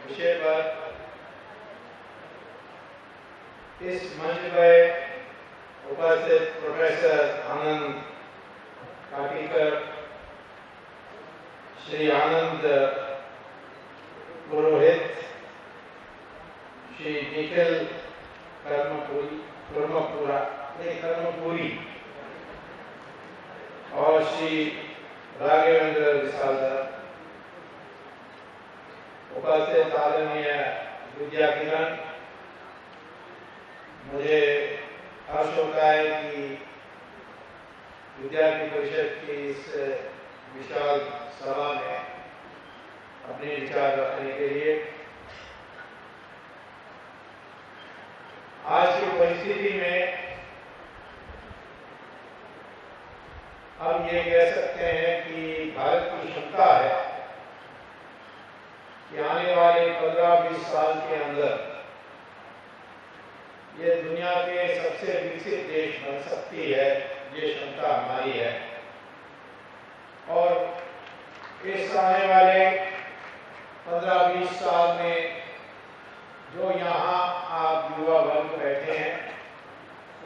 विषय पर इस मंच पर उपस्थित प्रोफेसर आनंद काटीकर, श्री आनंद पुरोहित, श्री निखिल कर्मपुरी और श्री राघवेंद्र विशालदर, उपस्थित आदरणीय विद्यार्थीगण, मुझे हर्ष होता है कि विद्यार्थी परिषद की इस विशाल सभा में अपने विचार रखने के लिए आज की परिस्थिति में हम ये कह सकते हैं कि भारत की क्षमता है कि आने वाले 15-20 साल के अंदर ये दुनिया के सबसे विकसित देश बन सकती है। ये क्षमता हमारी है और इस आने वाले 15-20 साल में जो यहाँ आप युवा वर्ग बैठे हैं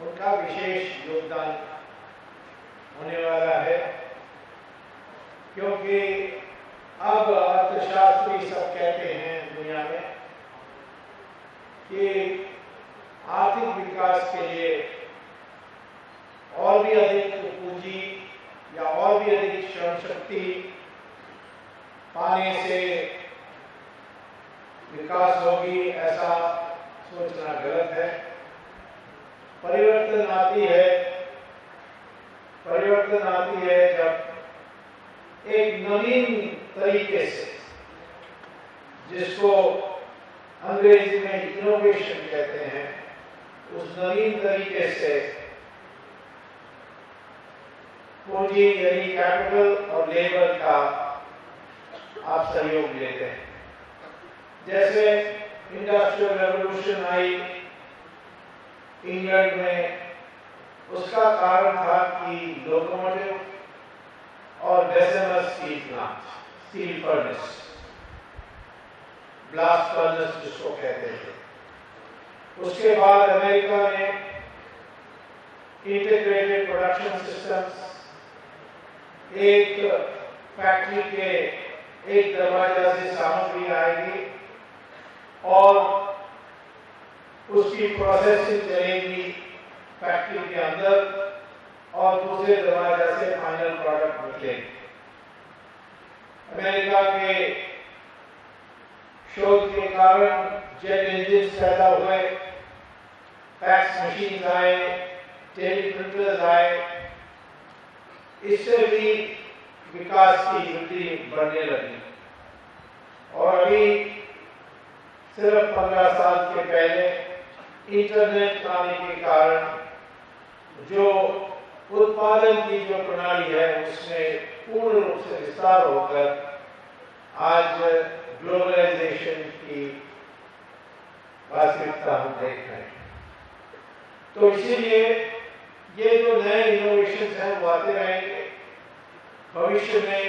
उनका विशेष योगदान होने वाला है, क्योंकि अब अर्थशास्त्री सब कहते हैं दुनिया में कि आर्थिक विकास के लिए और भी अधिक पूंजी या और भी अधिक श्रम शक्ति पाने से विकास होगी, ऐसा सोचना गलत है। परिवर्तन आती है जब एक नवीन तरीके से, जिसको अंग्रेजी में इनोवेशन कहते हैं, उस नवीन तरीके से पूंजी यानी कैपिटल और लेबर का आप सहयोग लेते हैं। जैसे इंडस्ट्रियल रेवोल्यूशन आई इंग्लैंड में, उसका कारण था कि लोकोमोटिव और Bessemer steel plant, steel furnace, blast furnace जिसको कहते थे। उसके बाद अमेरिका ने इंटीग्रेटेड प्रोडक्शन सिस्टम्स, एक फैक्ट्री के एक दरवाजा से सामग्री आएगी और उसकी प्रोसेसिंग चलेगी फैक्ट्री के अंदर और दूसरे दरवाजा से फाइनल प्रोडक्ट निकलेगी। अमेरिका के शोध के कारण जेट इंजन पैदा हुए, फैक्स मशीन आए, टेलीप्रिंटर्स आए, इससे भी विकास की गति बढ़ने लगी। और अभी सिर्फ 15 साल के पहले इंटरनेट आने के कारण जो उत्पादन की जो प्रणाली है उसमें पूर्ण रूप से विस्तार होकर आज ग्लोबलाइजेशन की वास्तविकता हम देख रहे हैं। तो इसीलिए ये जो नए इनोवेशन हैं वो आते रहेंगे। भविष्य में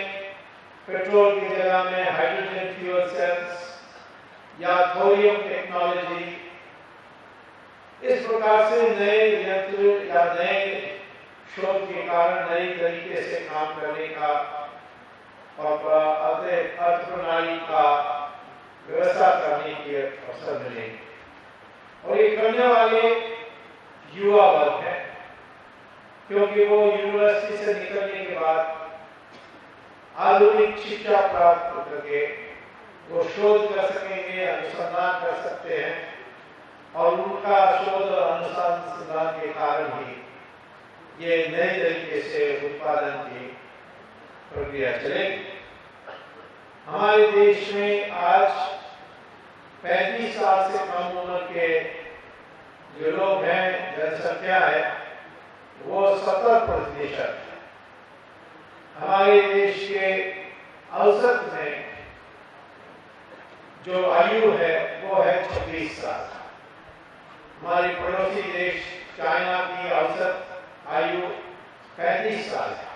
पेट्रोल की जगह में हाइड्रोजन फ्यूल सेल्स या थोरियम टेक्नोलॉजी, इस प्रकार से नए यंत्र या नए शोध के कारण नई तरीके से काम करने का और अर्थ प्रणाली का व्यवस्था करने के अवसर मिलेंगे। और ये करने वाले युवा वर्ग है, क्योंकि वो यूनिवर्सिटी से निकलने के बाद आधुनिक शिक्षा प्राप्त करके वो शोध कर सकेंगे, अनुसंधान कर सकते हैं और उनका शोध और अनुसंधान के कारण ही ये नए तरीके से उत्पादन की प्रक्रिया चलेगी। हमारे देश में आज 35 साल से कम उम्र के जो लोग हैं, जनसंख्या है, वो 70% है। हमारे देश के औसत में जो आयु है वो है 26 साल। हमारे पड़ोसी देश चाइना की औसत आयु 35 साल है,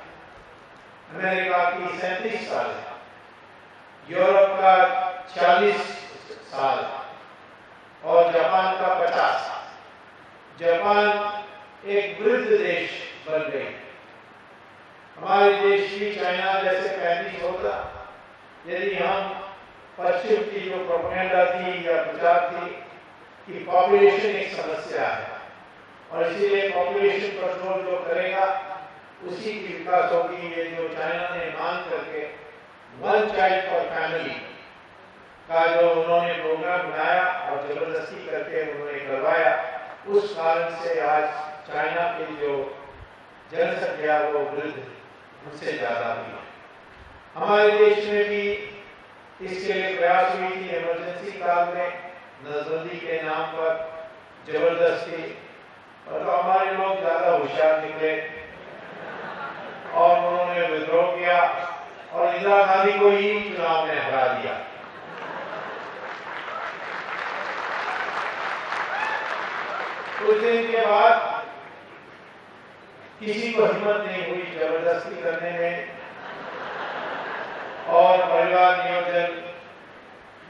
अमेरिका की 37 साल है, यूरोप का 40 साल और जापान का 50। जापान एक वृद्ध देश बन गई। हमारे देश भी चाइना जैसे 35 होता यदि हम पश्चिम की जो प्रोपेगेंडा थी या प्रचार थी कि पॉपुलेशन एक समस्या है और इसीलिए पॉपुलेशन कंट्रोल जो करेगा उसी की विकास होगी। ये जो चाइना ने मांग करके 1 चाइल्ड फॉर फैमिली का जो उन्होंने प्रोग्राम बनाया और जबरदस्ती करके उन्होंने करवाया, उस कारण से आज चाइना की जो जनसंख्या वो वृद्ध उससे ज्यादा हुई है। हमारे देश में भी इसके लिए प्रयास हुई थी इमरजेंसी काल में नसबंदी के नाम पर जबरदस्ती, और तो हमारे लोग ज्यादा होशियार निकले और उन्होंने विद्रोह किया और इंदिरा गांधी को ही चुनाव में हरा दिया। कुछ दिन के बाद किसी को हिम्मत नहीं हुई जबरदस्ती करने में और परिवार नियोजन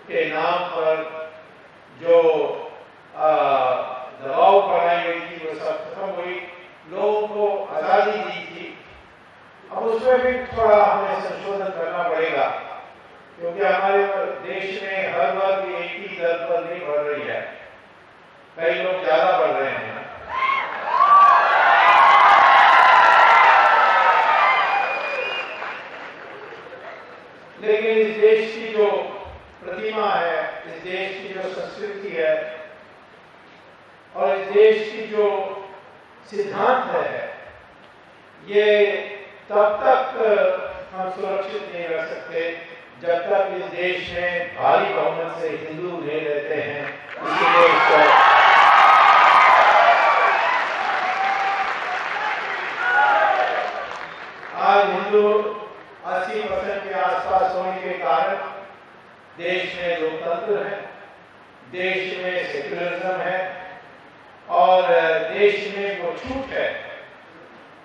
के नाम पर जो दबाव बनाई गई थी वो सब खत्म हुई, लोगों को आजादी दी थी। अब उसमें भी थोड़ा हमें संशोधन करना पड़ेगा क्योंकि हमारे देश में हर वर्ग एक ही दर पर नहीं बढ़ रही है, कई लोग ज्यादा बढ़ रहे हैं। लेकिन इस देश की जो प्रतिमा है, इस देश की जो संस्कृति है और इस देश की जो सिद्धांत है, ये तब तक हम सुरक्षित नहीं रह सकते जब तक इस देश में भारी बहुमत से हिंदू नहीं रहते हैं। इसलिए आज हिंदू 80% के आसपास होने के कारण देश में लोकतंत्र है, देश में सेक्युलरिज्म है और देश में वो छूट है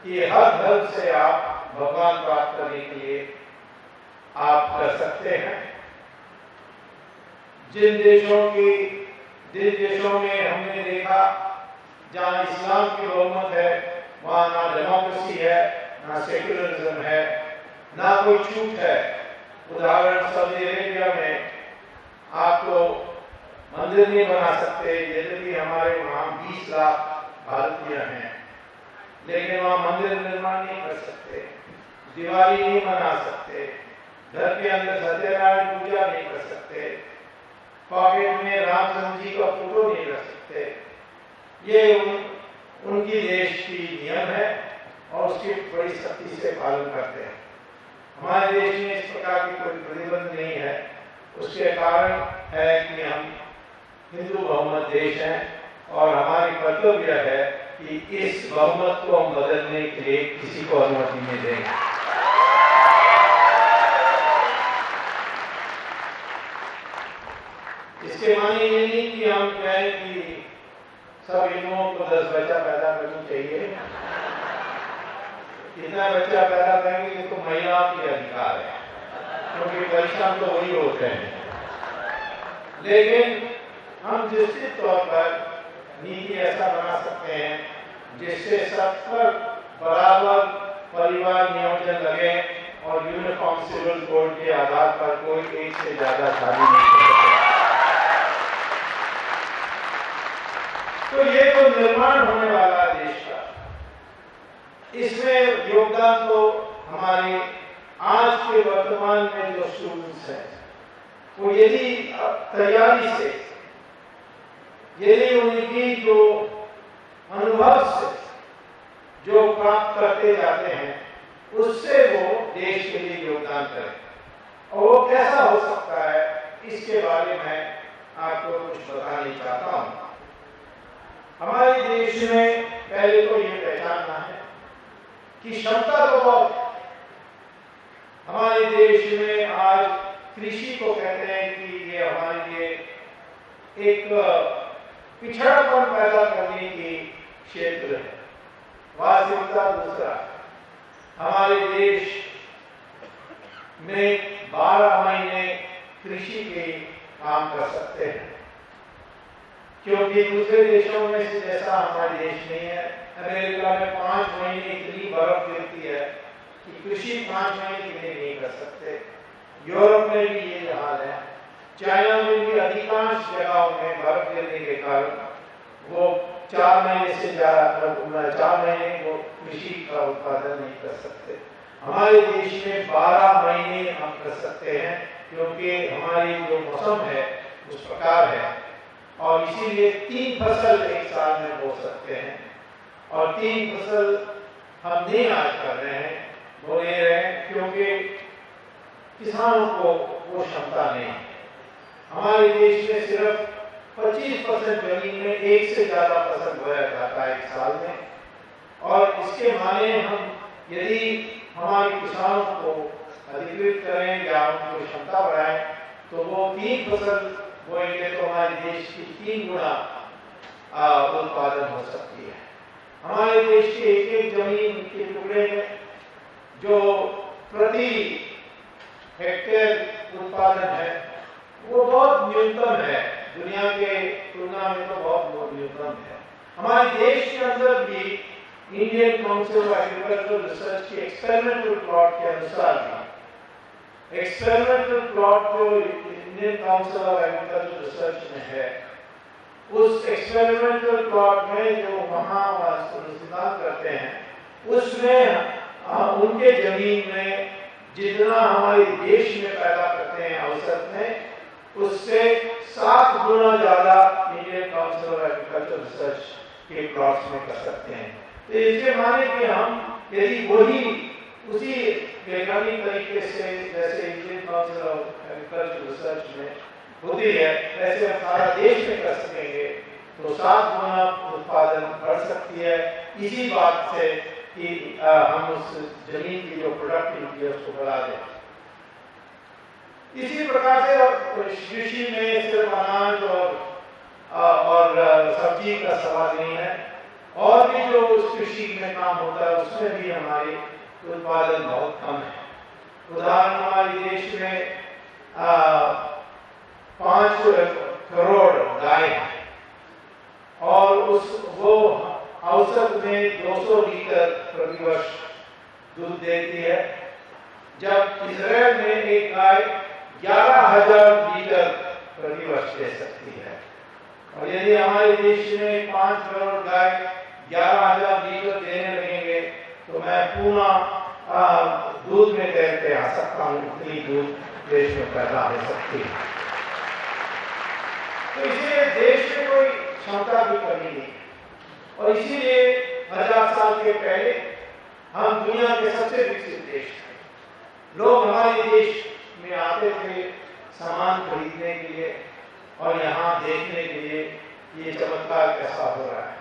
कि हर धर्म से आप भगवान प्राप्त करने के लिए आप कर सकते हैं। जिन देशों में हमने देखा जहां इस्लाम की बहुमत है वहां ना डेमोक्रेसी है, ना सेक्युलरिज्म है, ना कोई छूट है। उदाहरण सऊदी अरेबिया में आप तो मंदिर नहीं बना सकते, यद्यपि हमारे वहां 20 लाख भारतीय हैं, लेकिन वहां मंदिर निर्माण नहीं कर सकते, दिवाली नहीं मना सकते, घर के अंदर सत्यनारायण पूजा नहीं कर सकते, पॉकेट में रामचंद्र जी का फोटो नहीं रख सकते। ये उनकी देश की नियम है और उसकी बड़ी सख्ती से पालन करते हैं। हमारे देश में इस प्रकार की कोई प्रतिबंध नहीं है। उसके कारण है कि हम हिंदू बहुमत देश हैं और हमारी कर्तव्य है कि इस बहुमत को हम बदलने के लिए किसी को अनुमति नहीं देंगे। इसके माने ये नहीं कि हम कहें कि सब हिंदुओं को 10 बच्चा पैदा करना चाहिए। इतना बच्चा पैदा करेंगे तो महिलाओं की अधिकार है क्योंकि परिश्रम तो वही होते हैं। लेकिन हम निश्चित तौर पर नीति ऐसा बना सकते हैं जिससे सब पर बराबर परिवार नियोजन लगे और यूनिफॉर्म सिविल कोड के आधार पर कोई एक से ज्यादा शादी नहीं कर सकता। तो ये तो निर्माण होने वाला देश का, इसमें योगदान तो हमारे आज के वर्तमान में जो स्टूडेंट्स हैं वो यदि तैयारी से, यदि उनकी जो अनुभव से जो प्राप्त करते जाते हैं उससे वो देश के लिए योगदान करें। और वो कैसा हो सकता है इसके बारे में आपको कुछ बताना चाहता हूं। हमारे देश में पहले तो ये पहचानना है कि क्षमता तो बहुत है। हमारे देश में आज कृषि को कहते हैं कि ये हमारे लिए एक पिछड़ापन पैदा करने की क्षेत्र है। वास्तविकता दूसरा, हमारे देश में 12 महीने कृषि के काम कर सकते हैं, क्योंकि दूसरे देशों में से जैसा हमारे देश नहीं है। अमेरिका में 5 महीने इतनी बर्फ गिरती है कि कृषि 5 महीने के लिए नहीं कर सकते। यूरोप में भी ये हाल है। चाइना में भी अधिकांश जगहों में बर्फ गिरने के कारण वो 4 महीने से ज्यादा 4 महीने वो कृषि का उत्पादन नहीं कर सकते। हमारे देश में 12 महीने हम कर सकते हैं, क्योंकि हमारी जो मौसम है उस प्रकार है, और इसीलिए 3 फसल एक साल में बो सकते हैं, और 3 फसल हम नहीं आज कर रहे हैं, बो नहीं रहे हैं, क्योंकि किसानों को वो क्षमता नहीं है। हमारे देश में सिर्फ 25% जमीन में एक से ज्यादा फसल बोया जाता है एक साल में, और इसके माने हम यदि हमारे किसानों को अधिकृत करें या उनकी क्षमता बढ़ाएं तो वो 3 फसल बोएंगे तो हमारे देश की 3 गुना उत्पादन हो सकती है। हमारे देश के एक जमीन के टुकड़े में जो प्रति हेक्टेयर उत्पादन है वो बहुत न्यूनतम है, दुनिया के तुलना में तो बहुत न्यूनतम है। हमारे देश के अंदर भी Indian council of agricultural research के एक्सपेरिमेंटल प्लॉट के अनुसार भी एक्सपेरिमेंटल प्लॉट जो Indian council of agricultural research में है, उस एक्सपेरिमेंटल प्लॉट में जो वहाँ अनुसंधान करते हैं उसमें उनके जमीन में जितना हमारे देश में पैदा करते हैं औसत में, उससे 7 गुना ज्यादा Indian council of agricultural research के प्लॉट्स में कर सकते हैं। तो इसके माने कि हम यदि वही उसी वैज्ञानिक तरीके से जैसे Indian council of agricultural research में होती है वैसे हम सारा देश में कर सकेंगे तो 7 गुना उत्पादन बढ़ सकती है। इसी बात से कि हम उस जमीन की जो प्रोडक्टिविटी है उसको बढ़ा दें। इसी प्रकार से कृषि में सिर्फ अनाज और सब्जी का सवाल नहीं है, और भी जो उस कृषि में काम होता है उसमें भी हमारे उत्पादन बहुत कम है। उदाहरण हमारे देश में 5 करोड़ गाय है और वो औसत में 200 लीटर प्रति वर्ष दूध देती है, जब इजराइल में एक गाय 11,000 लीटर प्रति वर्ष दे सकती है। और यदि हमारे देश में 5 करोड़ गाय 11,000 लीटर देने लगेंगे तो मैं पूरा दूध में तैर के आ सकता हूँ, इतनी दूध देश में पैदा हो सकती है। तो इसलिए देश में कोई क्षमता की कमी नहीं, और इसीलिए 1000 साल के पहले हम दुनिया के सबसे विकसित देश थे। लोग हमारे देश में आते थे सामान खरीदने के लिए और यहाँ देखने के लिए ये चमत्कार कैसा हो रहा है।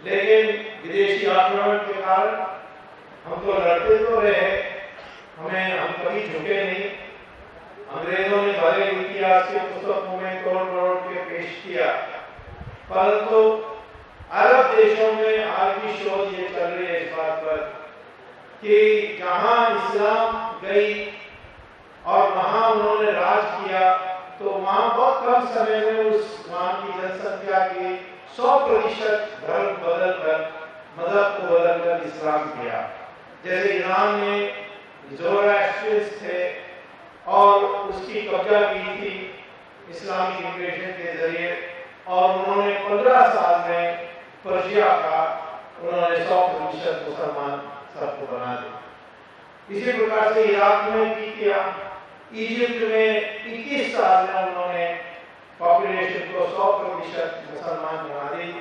लेकिन विदेशी आक्रमण के कारण हम तो लड़ते तो रहे, हम कभी झुके नहीं। अंग्रेजों ने भले इतिहास के पुस्तकों में तोड़ मरोड़ के पेश किया, परंतु अरब देशों में आज भी शोध ये चल रही है इस बात पर कि जहां इस्लाम गई और वहां उन्होंने राज किया तो वहां बहुत कम समय में उस वहां की जनसंख्या के 100% धर्म बदलकर, मजहब को बदलकर इस्लाम किया। जैसे ईरान में ज़ोरास्ट्रियंस थे और उसकी कब्जा की थी इस्लामिक इमिग्रेशन के जरिए, और उन्होंने 15 साल में पर्शिया का उन्होंने 100% मुसलमान सबको बना दिया। इसी प्रकार से इराक में भी किया। इजिप्ट में 21 साल में उन्होंने पॉपुलेशन को 100% मुसलमान बना दी।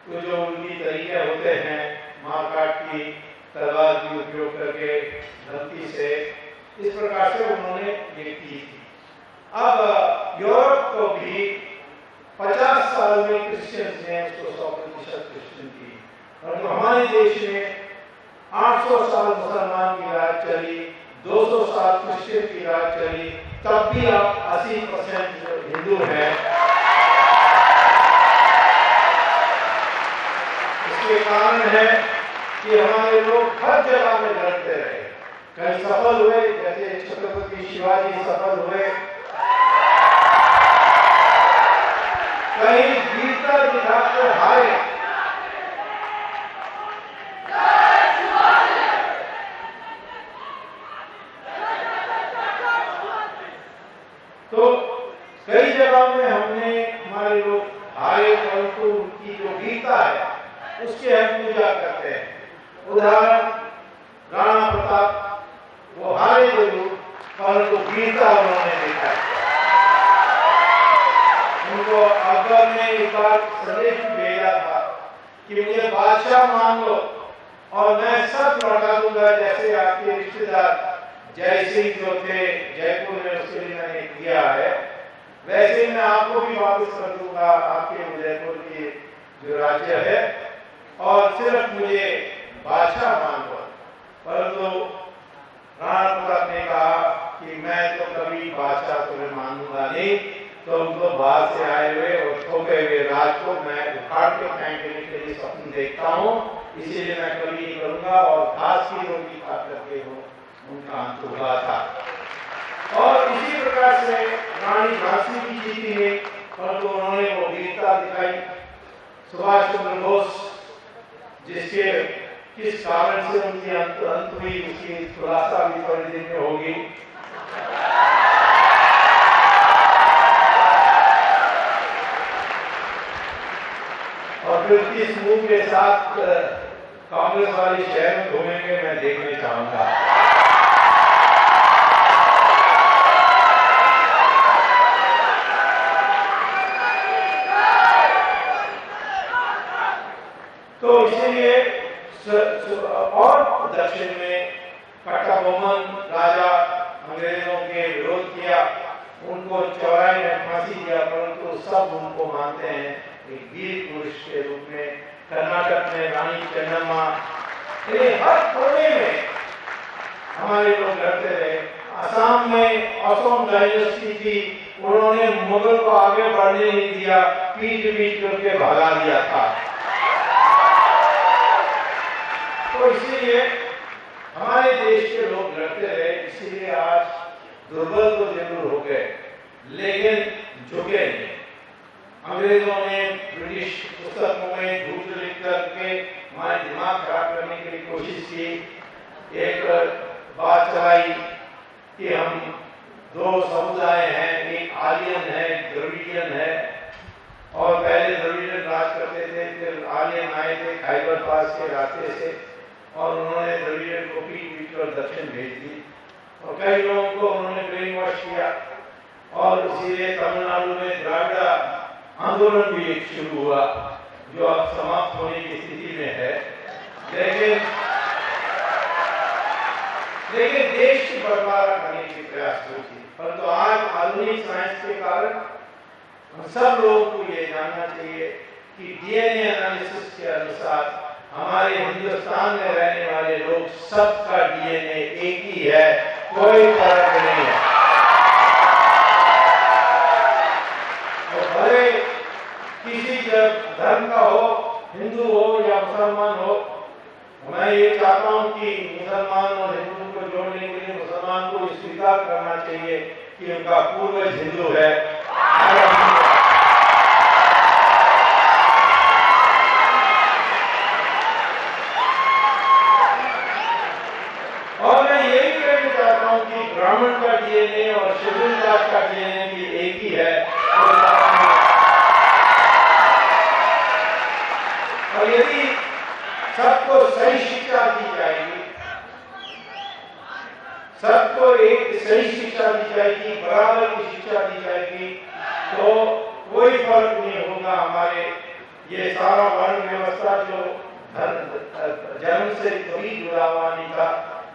तो जो उनकी तरीके होते हैं मारकाट की, तलवार की उपयोग करके, धमकी से, इस प्रकार से उन्होंने ये की थी। अब यूरोप को भी 50 साल में क्रिश्चियंस ने उसको 100% क्रिश्चियन की, और हमारे देश में 800 साल मुसलमान की राज चली, 200 साल क्रिश्चियन की राज चली, तब भी अब 80% हिंदू है। इसके कारण है कि हमारे लोग हर जगह में लड़ते रहे, कहीं सफल हुए, जैसे छत्रपति शिवाजी सफल हुए जगह में हमने हमारे लोग हारे, परंतु उनकी जो वीरता है उसकी हम पूजा करते हैं। उदाहरण राणा प्रताप, वो हारे जरूर परंतु वीरता उन्होंने दिखाई। उनको अकबर ने एक बार संदेश भेजा था कि मुझे बादशाह मान लो और मैं सब लौटा दूंगा, जैसे आपके रिश्तेदार जय सिंह जो थे जयपुर में, उसके लिए मैंने किया है, वैसे मैं आपको भी वापस कर दूंगा आपके उदयपुर की जो राज्य है, और सिर्फ मुझे बादशाह मान लो। परंतु राणा प्रताप ने कहा कि मैं तो कभी बादशाह तुम्हें मानूंगा नहीं, तो उनको बाहर से आए हुए और ठोके हुए राज को मैं उखाड़ के फेंकने के लिए स्वप्न देखता हूँ, इसीलिए मैं कभी नहीं करूंगा। और घास की रोटी खा करके हो उनका अंत हुआ था। और इसी प्रकार से रानी झांसी की जीती ने, परंतु उन्होंने वो वीरता दिखाई। सुभाष चंद्र बोस, जिसके किस कारण से उनकी अंत हुई उसकी खुलासा भी थोड़ी दिन में होगी। और फिर किस मुंह के साथ कांग्रेस वाली शहर में घूमेंगे मैं देखने चाहूंगा। तो इसीलिए और दक्षिण में कट्टाबोमन राजा अंग्रेजों के विरोध किया, उनको चौराहे में फांसी दिया, परंतु सब उनको मानते हैं एक वीर पुरुष के रूप में। कर्नाटक में रानी चेन्नम्मा, हर कोने में हमारे लोग लड़ते रहे। असम में असम डायनेस्टी थी, उन्होंने मुगल को आगे बढ़ने नहीं दिया, पीट पीट करके भगा दिया था। तो इसीलिए हमारे देश के लोग लड़ते रहे, इसीलिए आज दुर्बल तो जरूर हो गए लेकिन झुके नहीं। अंग्रेजों ने ब्रिटिश पुस्तकों में झूठ लिख करके हमारे दिमाग खराब करने की कोशिश की। एक बात चलाई कि हम दो समुदाय हैं, एक आर्यन है, एक द्रविडियन है, और पहले द्रविडियन राज करते थे, फिर आर्यन आए थे खैबर पास के रास्ते से, और उन्होंने द्रविडियन को पीट कर दक्षिण भेज दी, और कई लोगों को उन्होंने ब्रेन वॉश किया, और इसीलिए तमिलनाडु में द्राविड़ा आंदोलन भी एक शुरू हुआ जो अब समाप्त होने की स्थिति में है। लेकिन देश की बर्बाद करने की प्रयास हुई थी। परंतु आज आधुनिक साइंस के कारण हम सब लोगों को ये जानना चाहिए कि डीएनए एनालिसिस के अनुसार हमारे हिंदुस्तान में रहने वाले लोग सबका डीएनए एक ही है, कोई फर्क नहीं है। और भले किसी धर्म का हो, हिंदू हो या मुसलमान हो, मैं ये चाहता हूं कि मुसलमान और हिंदू को जोड़ने के लिए मुसलमान को स्वीकार करना चाहिए कि उनका पूर्वज हिंदू है। और मैं ये भी कहना चाहता हूं कि ब्राह्मण का डीएनए और शेड्यूल कास्ट का डीएनए भी एक ही है। और यदि सबको सही शिक्षा दी जाएगी, सबको एक सही शिक्षा दी जाएगी, बराबर की शिक्षा दी जाएगी, तो कोई फर्क नहीं होगा। हमारे ये सारा वर्ण व्यवस्था जो जन्म से कभी जुड़ा हुआ नहीं था,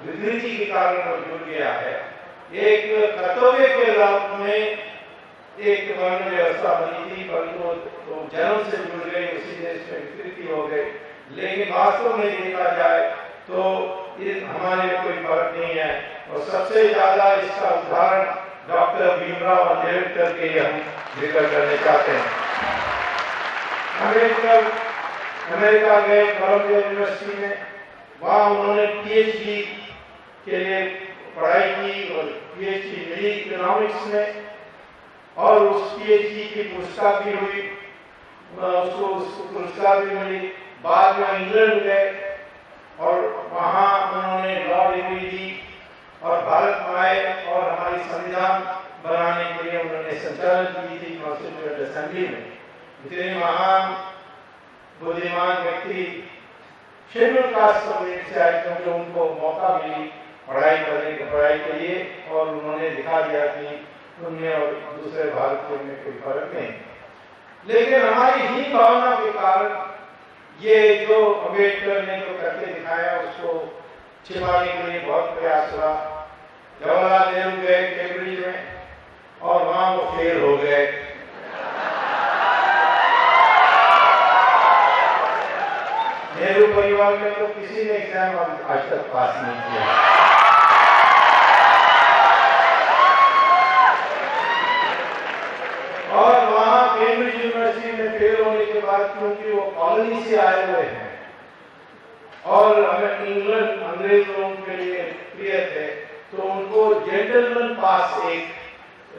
विकृति के कारण वो जुड़ गया है। एक कर्तव्य के रूप में एक वर्ण व्यवस्था बनी थी, परंतु तो जन्म से जुड़ गई, उसी देश में विकृति हो गई। लेकिन वास्तव में देखा जाए तो हमारे कोई फर्क नहीं है। और सबसे ज्यादा इसका उदाहरण डॉक्टर भीमराव अंबेडकर के हम जिक्र करने चाहते हैं। अंबेडकर अमेरिका गए कोलंबिया यूनिवर्सिटी में, वहाँ उन्होंने पीएचडी के लिए पढ़ाई की और पीएचडी मिली इकोनॉमिक्स में, और उस पीएचडी की पुरस्कार भी हुई, उसको पुरस्कार भी मिली। बाद में इंग्लैंड गए और वहाँ उन्होंने लॉ डिग्री दी और भारत में आए और हमारी संविधान बनाने के लिए उन्होंने संचालन की थी कॉन्स्टिट्यूएंट असेंबली में। इतने महान बुद्धिमान व्यक्ति शेड्यूल कास्ट कम्युनिटी से आए क्योंकि उनको मौका मिली पढ़ाई के लिए, और उन्होंने दिखा दिया कि उनमें और दूसरे भारतीयों में कोई फर्क नहीं। लेकिन हमारी ही भावना के कारण ये जो अम्बेडकर ने जो करके दिखाया उसको छिपाने के लिए बहुत प्रयास हुआ। जवाहरलाल नेहरू गए कैम्ब्रिज में और वहां वो फेल हो गए। नेहरू परिवार में तो किसी ने एग्जाम आज तक पास नहीं किया। और वहां कैम्ब्रिज यूनिवर्सिटी में फेल होने के बाद, क्योंकि वो कॉलोनी से आए हुए हैं और अगर इंग्लैंड अंग्रेज लोगों के लिए प्रिय थे, तो उनको जेंटलमैन पास एक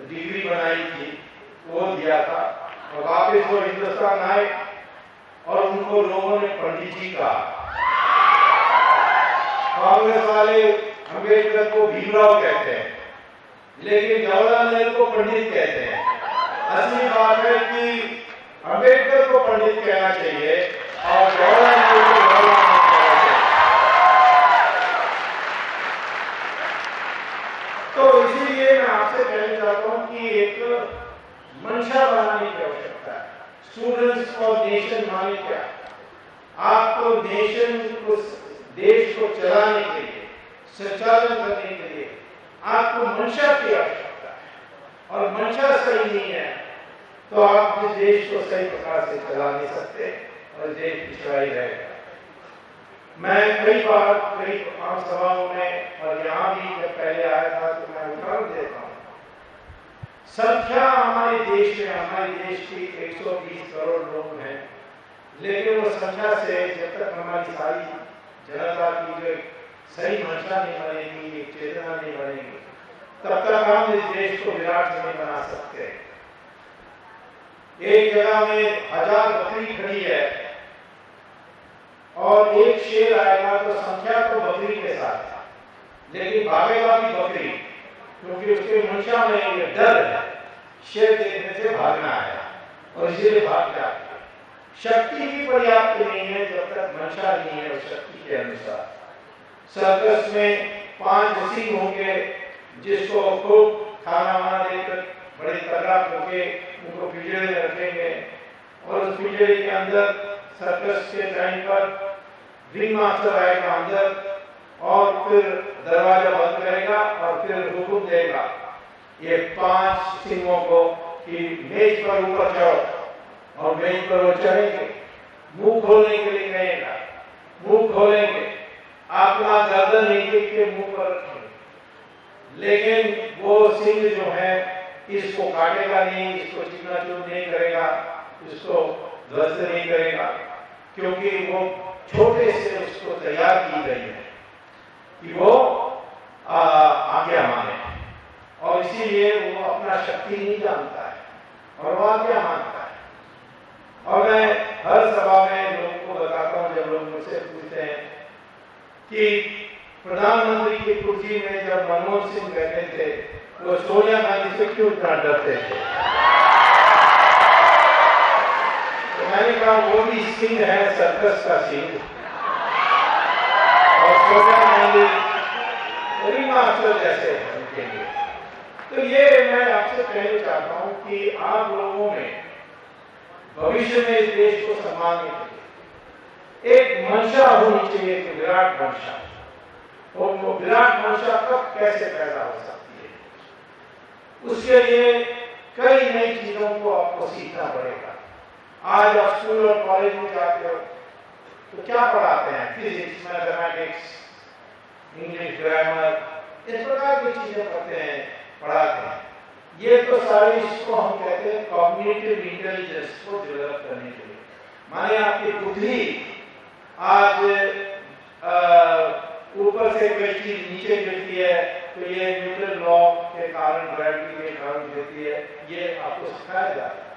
डिग्री बनाई थी, वो दिया था। और वापिस वो हिंदुस्तान आए और उनको लोगों ने पंडित जी कहा। कांग्रेस वाले अम्बेडकर को भीमराव कहते हैं, लेकिन जवाहरलाल नेहरू को पंडित कहते हैं। असली बात है कि अम्बेडकर को पंडित कहना चाहिए और जवाहरलाल नेहरू को जवाहरलाल कहना चाहिए। तो इसीलिए मैं आपसे कहना चाहता हूं कि एक मंशा बनाने की आवश्यकता है। स्टूडेंट्स फॉर नेशन माने क्या? आपको नेशन को, देश को चलाने के लिए, संचालन करने के लिए आपको मंशा की आवश्यकता है, और मंशा सही नहीं है तो आप इस देश को सही प्रकार से चला नहीं सकते और देश पिछड़ा ही रहेगा। मैं कई बार कई आम सभाओं में और यहाँ भी जब पहले आया था तो मैं उदाहरण देता हूँ। संख्या हमारे देश में, हमारे देश की 120 करोड़ लोग हैं, लेकिन वो संख्या से जब तक हमारी सारी जनता की जो सही मंशा नहीं बनेगी, एक चेतना नहीं बनेगी, तब तक हम इस देश को विराट नहीं बना सकते। एक जगह में 1000 बकरी खड़ी है और एक शेर आएगा तो संख्या तो बकरी के साथ है, लेकिन भागेगा भी बकरी, क्योंकि उसके मंशा में ये डर है, शेर देखने से भागना है और इसीलिए भाग जाते हैं। शक्ति भी पर्याप्त नहीं है जब तक मंशा नहीं है उस शक्ति के अनुसार। सर्कस में 5 सिंह होंगे जिसको खूब खाना वाना देकर बड़े तगड़ा होके उनको पिंजरे में रखेंगे, और उस पिंजरे के अंदर सर्कस के टाइम पर रिंग मास्टर आएगा अंदर और फिर दरवाजा बंद करेगा और फिर हुक्म देगा ये 5 सिंहों को कि मेज पर ऊपर चढ़ो, और मेज पर वो चढ़ेंगे। मुंह खोलने के लिए कहेगा, मुंह खोलेंगे, अपना गर्दन एक एक के मुंह पर रखेंगे, लेकिन वो सिंह जो है इसको काटेगा नहीं, इसको चीकनाचूर नहीं करेगा, इसको ध्वस्त नहीं करेगा, क्योंकि वो छोटे से उसको तैयार की गई है कि वो आज्ञा माने, और इसीलिए वो अपना शक्ति नहीं जानता है और वो आज्ञा मानता है। और मैं हर सभा में लोगों को बताता हूँ, जब लोग मुझसे पूछते हैं कि प्रधानमंत्री की कुर्सी में जब मनमोहन सिंह बैठे थे वो सोनिया गांधी से क्यों इतना डरते थे, तो मैंने कहा वो भी सिंह है, सर्कस का सिंह, और सोनिया गांधी रिंग मास्टर जैसे उनके लिए। तो ये मैं आपसे कहना चाहता हूं कि आप लोगों में भविष्य में इस देश को संभालने के लिए एक मंशा होनी चाहिए कि विराट मंशा, और वो विराट मंशा कब कैसे पैदा हो सकती है, उसके लिए कई नई चीजों को आपको सीखना पड़ेगा। आज आप स्कूल और कॉलेज में जाते हो तो क्या पढ़ाते हैं? फिजिक्स, मैथमेटिक्स, इंग्लिश ग्रामर, इस प्रकार की चीजें पढ़ाते हैं। ये तो सारे इसको हम कहते हैं कॉग्निटिव इंटेलिजेंस को डेवलप करने के लिए। माने आपकी बुद्धि आज ऊपर से कोई चीज नीचे गिरती है तो ये न्यूटन लॉ के कारण, ग्रेविटी के कारण गिरती है, ये आपको सिखाया जाता है।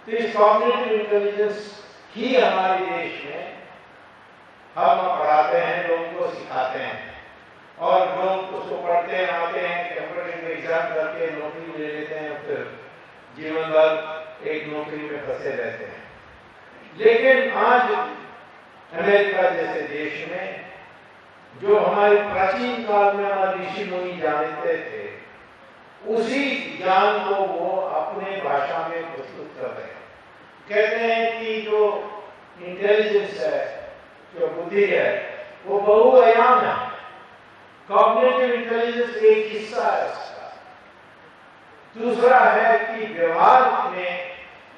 तो इस कॉग्निटिव इंटेलिजेंस ही हमारे देश में हम पढ़ाते हैं, लोगों को सिखाते हैं। और लोग उसको पढ़ते हैं, आते हैं, कंप्यूटर एग्जाम करके नौकरी ले लेते हैं, फिर जीवन भर एक नौकरी में फंसे रहते हैं। लेकिन आज अमेरिका जैसे देश में जो हमारे प्राचीन काल में हमारे ऋषि मुनि जानते थे, उसी ज्ञान को वो अपने भाषा में प्रस्तुत कर रहे हैं। कहते हैं कि जो इंटेलिजेंस है, जो बुद्धि है, वो बहुआयाम है। कॉग्निटिव इंटेलिजेंस एक हिस्सा है उसका। दूसरा है कि व्यवहार में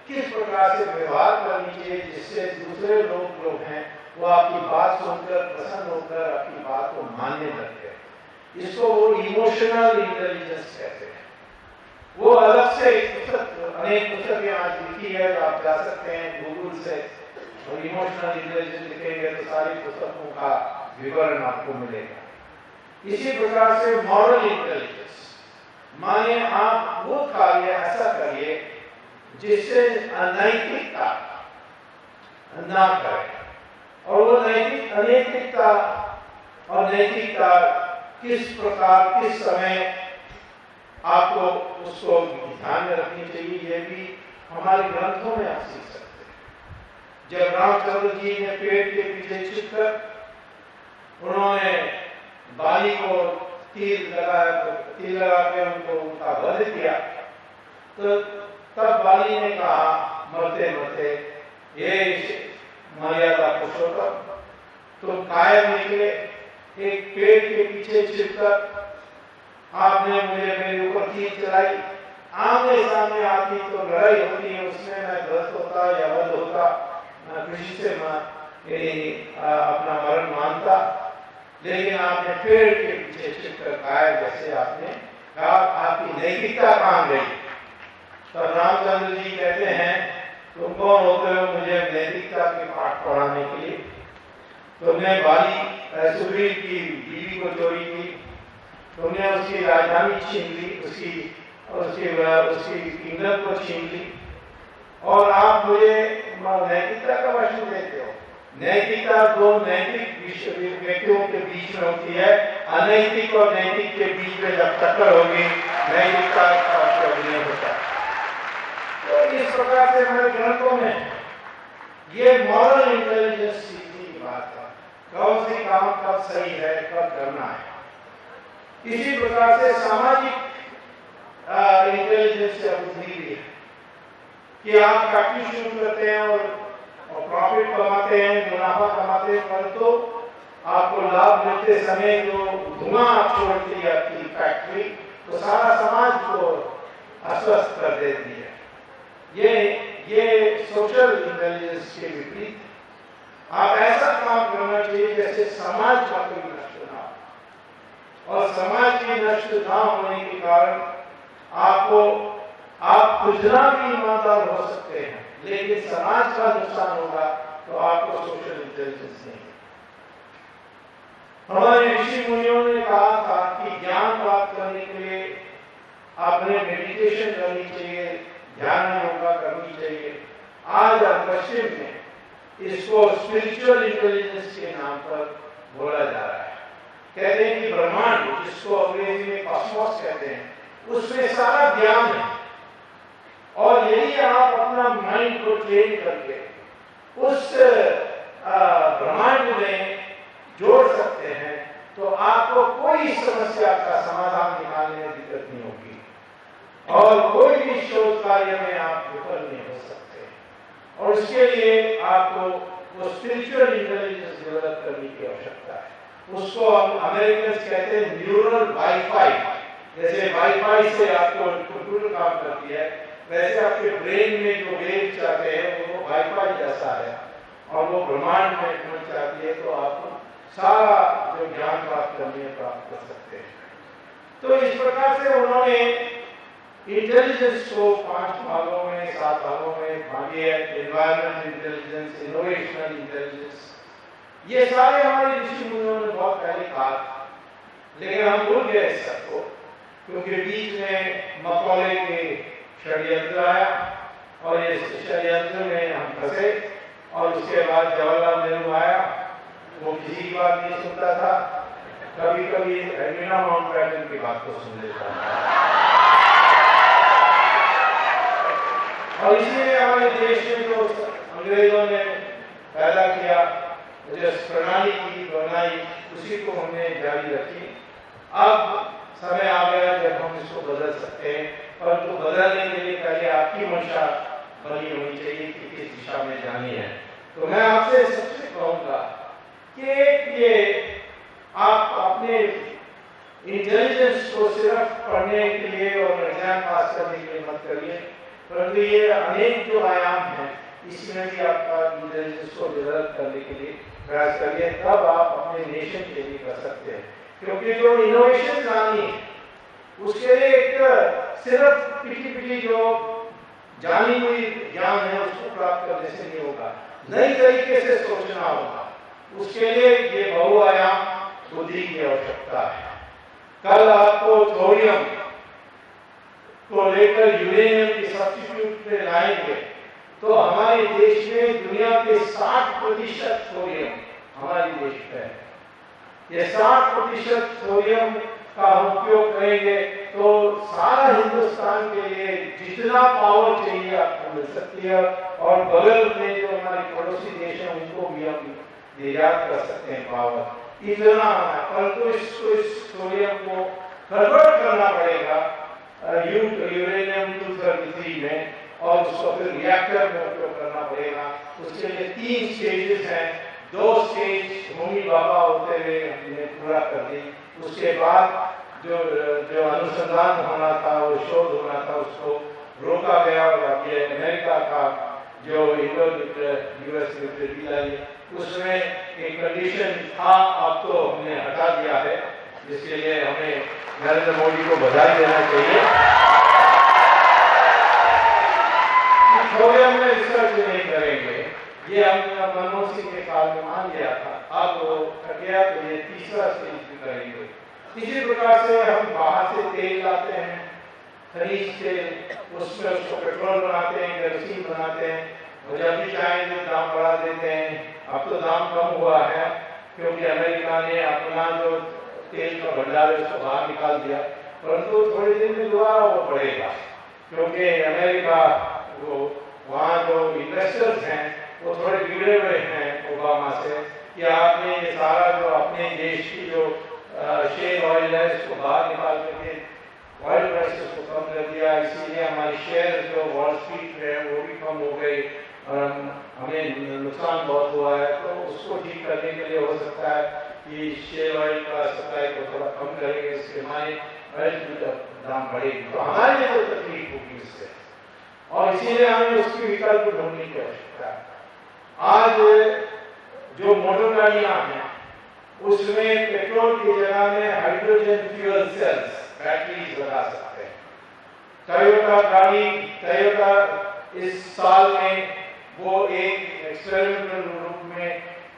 किस प्रकार से व्यवहार करनी चाहिए जिससे दूसरे लोग हैं वो आपकी बात सुनकर प्रसन्न होकर आपकी बात को मानने लगते हैं। इसको वो इमोशनल इंटेलिजेंस कहते हैं। वो अलग से अनेक पुस्तकें आज लिखी है, आप जा सकते हैं गूगल से और इमोशनल इंटेलिजेंस लिखेंगे तो सारी पुस्तकों का विवरण आपको मिलेगा। इसी प्रकार से मॉरल इंटेलिजेंस, माने आप वो कार्य ऐसा करिए जिससे अनैतिकता ना करें, और वो अनैतिकता और नैतिकता किस प्रकार किस समय आपको उसको ध्यान में रखनी चाहिए, ये भी हमारे ग्रंथों में आप सीख सकते हैं। जब रामचंद्र जी ने पेड़ के पीछे छिपकर उन्होंने बाली को तीर लगा के उनका वध किया, तो तब बाली ने कहा मरते मरते, ये मर्यादा पुरुषोत्तम तो कायर निकले, एक पेड़ के पीछे छिपकर आपने मुझे मेरे ऊपर तीर चलाई, आमने सामने आती तो लड़ाई होती है, उसमें मैं ग्रस्त होता या वध होता, मैं खुशी से अपना मरण मानता, लेकिन आपने पेड़ के पीछे छिपकर कायर जैसे आपने कहा, आपकी नैतिकता कहां गई? तो रामचंद्र जी कहते हैं तुम कौन होते हो मुझे नैतिकता के पाठ पढ़ाने के लिए? तुमने बाली सुग्रीव की बीवी को चोरी की, तुमने उसकी राजधानी छीन ली, उसकी किंगडम को छीन ली, और आप मुझे नैतिकता का भाषण देते हो। नैतिकता दो नैतिक व्यक्तियों के बीच में होती है, अनैतिक और नैतिक के बीच में जब टक्कर होगी नैतिकता का नहीं होता। तो इस प्रकार से हमारे ग्रंथों में ये मॉरल इंटेलिजेंस सीखने की बात है, कौन सी काम कब सही है, कब करना है। इसी प्रकार से सामाजिक इंटेलिजेंस से बुद्धि भी है कि आप फैक्ट्री शुरू करते हैं और प्रॉफिट कमाते हैं, मुनाफा कमाते हैं, परंतु आपको लाभ मिलते समय जो धुआं आप छोड़ती है आपकी फैक्ट्री, तो सारा समाज को अस्वस्थ कर देती है। ये सोशल इंटेलिजेंस के विपरीत, आप ऐसा काम करना चाहिए जैसे समाज का कोई नष्ट ना हो, और समाज की नष्ट ना होने के कारण आप खुदना भी ईमानदार हो सकते हैं, लेकिन समाज का नुकसान होगा तो आपको सोशल इंटेलिजेंस नहीं। हमारे ऋषि मुनियों ने कहा था कि ज्ञान प्राप्त करने के लिए आपने मेडिटेशन करनी चाहिए, ध्यान योगा करनी चाहिए। आज पश्चिम में इसको स्पिरिचुअल इंटेलिजेंस के नाम पर बोला जा रहा है। कहते हैं कि ब्रह्मांड, जिसको अंग्रेजी में कॉस्मोस कहते हैं, उसमें सारा ज्ञान है, और यदि आप अपना माइंड को ट्रेन करके उस ब्रह्मांड में जोड़ सकते हैं तो आपको कोई समस्या का समाधान निकालने में दिक्कत नहीं होगी, और कोई भी शोध कार्य में आप विफल नहीं हो सकते। और उसके लिए आपको वो स्पिरिचुअल इंटेलिजेंस डेवलप करने की आवश्यकता है। उसको हम अमेरिकन कहते हैं न्यूरल वाईफाई। जैसे वाईफाई से आपको कंप्यूटर काम करती है, वैसे आपके ब्रेन में जो वेव्स आते हैं वो वाईफाई जैसा है, और वो ब्रह्मांड में पहुंच जाती है, तो आप सारा जो ज्ञान प्राप्त करने प्राप्त कर सकते हैं। तो इस प्रकार से उन्होंने इंटेलिजेंस को 5 भागों में 7 भागों में बांटे है। एनवायरमेंटल इंटेलिजेंस, इनोवेशनल इंटेलिजेंस, ये सारे हमारे ऋषि मुनियों ने बहुत पहले कहा, लेकिन हम भूल गए इस सबको, क्योंकि बीच में मकौले के षड्यंत्र आया और इस षड्यंत्र में हम फंसे, और उसके बाद जवाहरलाल नेहरू आया, वो किसी की बात नहीं सुनता था, कभी कभी एडमिना माउंटबैटन की बात को सुन लेता हूँ। और इसलिए हमारे देश में जो अंग्रेजों ने पैदा किया, जो प्रणाली की बनाई, उसी को हमने जारी रखी। अब समय आ गया जब हम इसको बदल सकते हैं, परंतु बदलने के लिए पहले आपकी मंशा बनी होनी चाहिए कि किस दिशा में जानी है। तो मैं आपसे सबसे कहूँगा कि ये आप अपने इंटेलिजेंस को सिर्फ पढ़ने के लिए और एग्जाम पास करने के लिए मत करिए, परंतु ये अनेक जो आयाम हैं इसमें भी आपका इंटेलिजेंस को डेवलप करने के लिए प्रयास करिए, तब आप अपने नेशन के लिए कर सकते हैं। क्योंकि जो इनोवेशन लानी है उसके लिए एक सिर्फ पिटी जो जानी हुई ज्ञान है उसको प्राप्त करने से नहीं होगा, नई तरीके से सोचना होगा। उसके लिए ये बहुआयाम बुद्धि की आवश्यकता है। कल आपको थोरियम को लेकर यूरेनियम की सब्स्टिट्यूट पे लाएंगे तो हमारे देश में दुनिया के 60% थोरियम हमारे देश में है। ये 60% थोरियम का हम उपयोग करेंगे तो सारा हिंदुस्तान के लिए जितना पावर चाहिए आपको मिल सकती है, और बगल में जो हमारे पड़ोसी देश हैं उनको भी हम निर्यात कर सकते हैं पावर। इतना है, परंतु इस थोरियम को कन्वर्ट करना पड़ेगा यूरेनियम 233 में, और उसको फिर रिएक्टर में उपयोग करना पड़ेगा। उसके लिए 3 स्टेजेस हैं। 2 स्टेज होमी बाबा होते हुए हमने पूरा कर दी। उसके बाद जो अनुसंधान होना था, वो शोध होना था, उसको रोका गया। और ये अमेरिका का जो यूएस लाई उसमें एक कंडीशन था, अब तो हमने हटा दिया है, जिसके लिए हमें नरेंद्र मोदी को बधाई देना चाहिए। थोरियम में रिसर्च नहीं करेंगे, ये हम मनमोहन सिंह के काल में मान लिया था, अब वो हट गया, तो ये तीसरा स्टेज भी करेंगे। इसी प्रकार से हम बाहर से तेल लाते हैं, खनिज तेल, उसमें उसको पेट्रोल बनाते हैं, केरोसिन बनाते हैं, और जब भी चाहें तो दाम बढ़ा देते हैं। अब तो दाम कम हुआ है क्योंकि अमेरिका ने अपना जो तेल का भंडार है उसको बाहर निकाल दिया, परंतु थोड़े दिन में दोबारा वो बढ़ेगा, क्योंकि अमेरिका वो वहाँ जो इन्वेस्टर्स हैं वो थोड़े बिगड़े हुए हैं ओबामा से, कि आपने ये सारा जो अपने देश की जो शेल ऑयल है उसको बाहर निकाल करके ऑयल प्राइसेस को कम कर दिया, इसीलिए हमारी शेयर जो वॉल स्ट्रीट है वो भी कम हो गई और हमें नुकसान बहुत हुआ है। तो उसको ठीक करने के लिए हो सकता है कि शेल ऑयल का सप्लाई को थोड़ा कम करेंगे, इसके हमारे ऑयल की दाम बढ़ेगी, तो हमारे लिए तो तकलीफ होगी इससे, और इसीलिए हमें उसकी विकल्प ढूंढने की आवश्यकता है। आज जो मोटर गाड़ियां हैं उसमें पेट्रोल की जगह में हाइड्रोजन फ्यूल सेल्स बैटरीज लगा सकते हैं। टोयोटा इस साल में वो एक एक्सपेरिमेंटल रूप में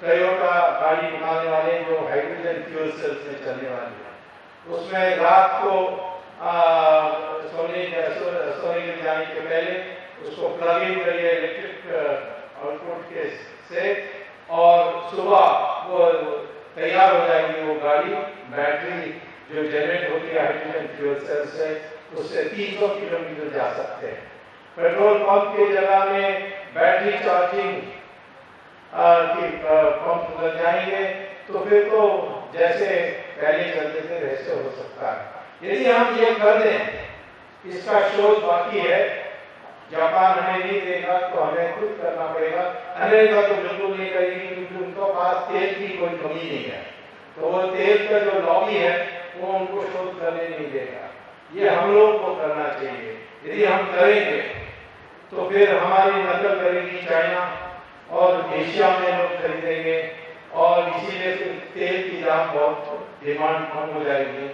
टोयोटा गाड़ी बनाने वाले जो हाइड्रोजन फ्यूल सेल्स में चलने वाली है, उसमें रात को सोने के जाने के पहले उसको प्लग इन करिए इलेक्ट्रिक आउटपुट के से, और सुबह वो तैयार हो जाएगी वो गाड़ी। बैटरी जो जनरेट होती है हाइड्रोजन फ्यूल सेल से, उससे 300 किलोमीटर जा सकते हैं। पेट्रोल पंप की जगह में बैटरी चार्जिंग की पंप लग जाएंगे, तो फिर तो जैसे पहले चलते थे वैसे हो सकता है। यदि हम ये कर दें, इसका शोध बाकी है, जापान हमें नहीं देगा तो हमें खुद करना पड़ेगा। अमेरिका तो बिल्कुल नहीं करेगी क्योंकि उनके पास तेल की कोई कमी नहीं है, तो वो तेल का जो लॉबी है वो उनको शोध करने नहीं देगा। ये हम लोग को करना चाहिए। यदि हम करेंगे तो फिर हमारी नकल करेगी चाइना और एशिया में लोग खरीदेंगे, और इसीलिए तेल की दाम बहुत डिमांड कम हो जाएगी,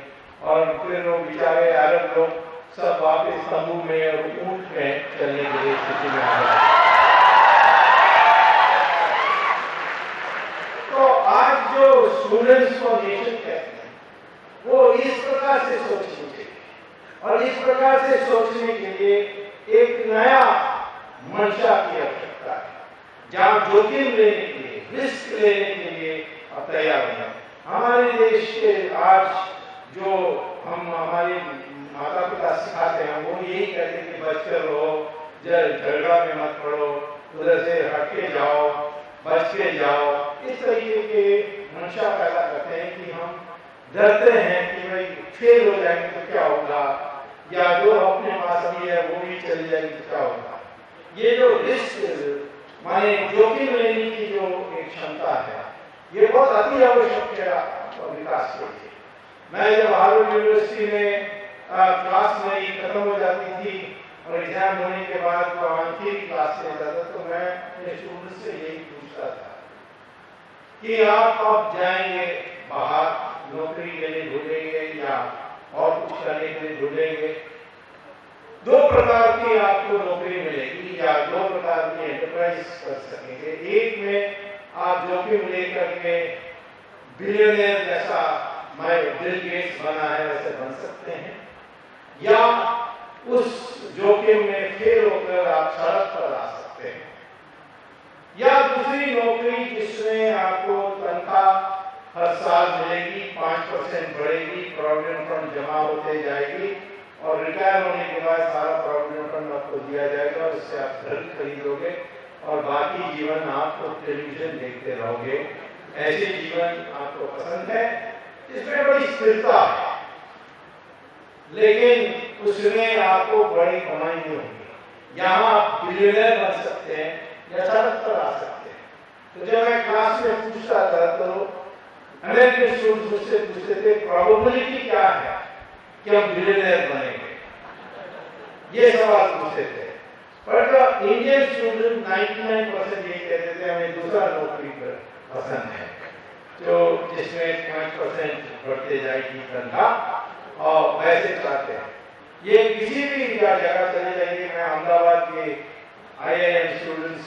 और फिर वो बेचारे अरब लोग सब वापस तंबू में और ऊंट में चलने के लिए स्थिति में आ जाए। तो आज जो स्टूडेंट्स को नेशन कहते हैं वो इस प्रकार से सोचनी चाहिए, और इस प्रकार से सोचने के लिए एक नया मंशा की आवश्यकता है, जहाँ जोखिम लेने के लिए, रिस्क लेने के लिए आप तैयार हैं। हमारे देश के आज जो हम हमारे माता पिता सिखाते हैं वो यही कहते हैं कि बचकर रहो, झगड़ा में मत पड़ो, उधर से हट के जाओ, बच के जाओ। इस तरीके के मंशा पैदा करते हैं कि हम डरते हैं कि भाई फेल हो जाएंगे तो क्या होगा, या जो अपने पास अभी है वो भी चली जाएगी तो क्या होगा। ये जो रिस्क माने जोखिम लेने की जो एक क्षमता है, ये बहुत अति आवश्यक है विकास के लिए। मैं जब हार्वर्ड यूनिवर्सिटी में क्लास मेरी खत्म हो जाती थी और एग्जाम होने के बाद जो आखिरी क्लास लेता था, तो मैं अपने स्टूडेंट से यही पूछता था कि आप अब जाएंगे बाहर नौकरी के लिए ढूंढेंगे या और कुछ करने के लिए ढूंढेंगे। दो प्रकार की आपको नौकरी मिलेगी या दो प्रकार की एंटरप्राइज कर सकेंगे। एक में आप जोखिम लेकर के बिलियनियर जैसा मैं बिल गेट्स बना है वैसे बन सकते हैं, या उस जोखिम में फेल होकर आप सड़क पर आ सकते हैं, या दूसरी नौकरी जिसमें आपको तनख्वाह हर साल मिलेगी, 5% बढ़ेगी, प्रोविडेंट फंड जमा होते जाएगी और रिटायर होने के बाद सारा प्रोविडेंट फंड आपको दिया जाएगा, उससे आप घर खरीदोगे और बाकी जीवन आपको टेलीविजन देखते रहोगे। ऐसे जीवन आपको पसंद है, इसमें बड़ी स्थिरता है, लेकिन उसमें आपको बड़ी कमाई नहीं होगी। यहाँ आप बिलियनर बन सकते हैं या सड़क पर आ सकते हैं। तो जब मैं क्लास में पूछता था तो अमेरिकन स्टूडेंट्स मुझसे पूछते थे प्रोबेबिलिटी क्या है कि हम बिलियनर बनेंगे, ये सवाल पूछते थे। पर इंडियन स्टूडेंट 99% ये कहते थे हमें दूसरा नौकरी पसंद है, जो जिसमें 5% बढ़ते जाएगी तनख्वाह और वैसे चाहते हैं। ये किसी भी जगह चले जाएंगे। मैं अहमदाबाद के IIM स्टूडेंट्स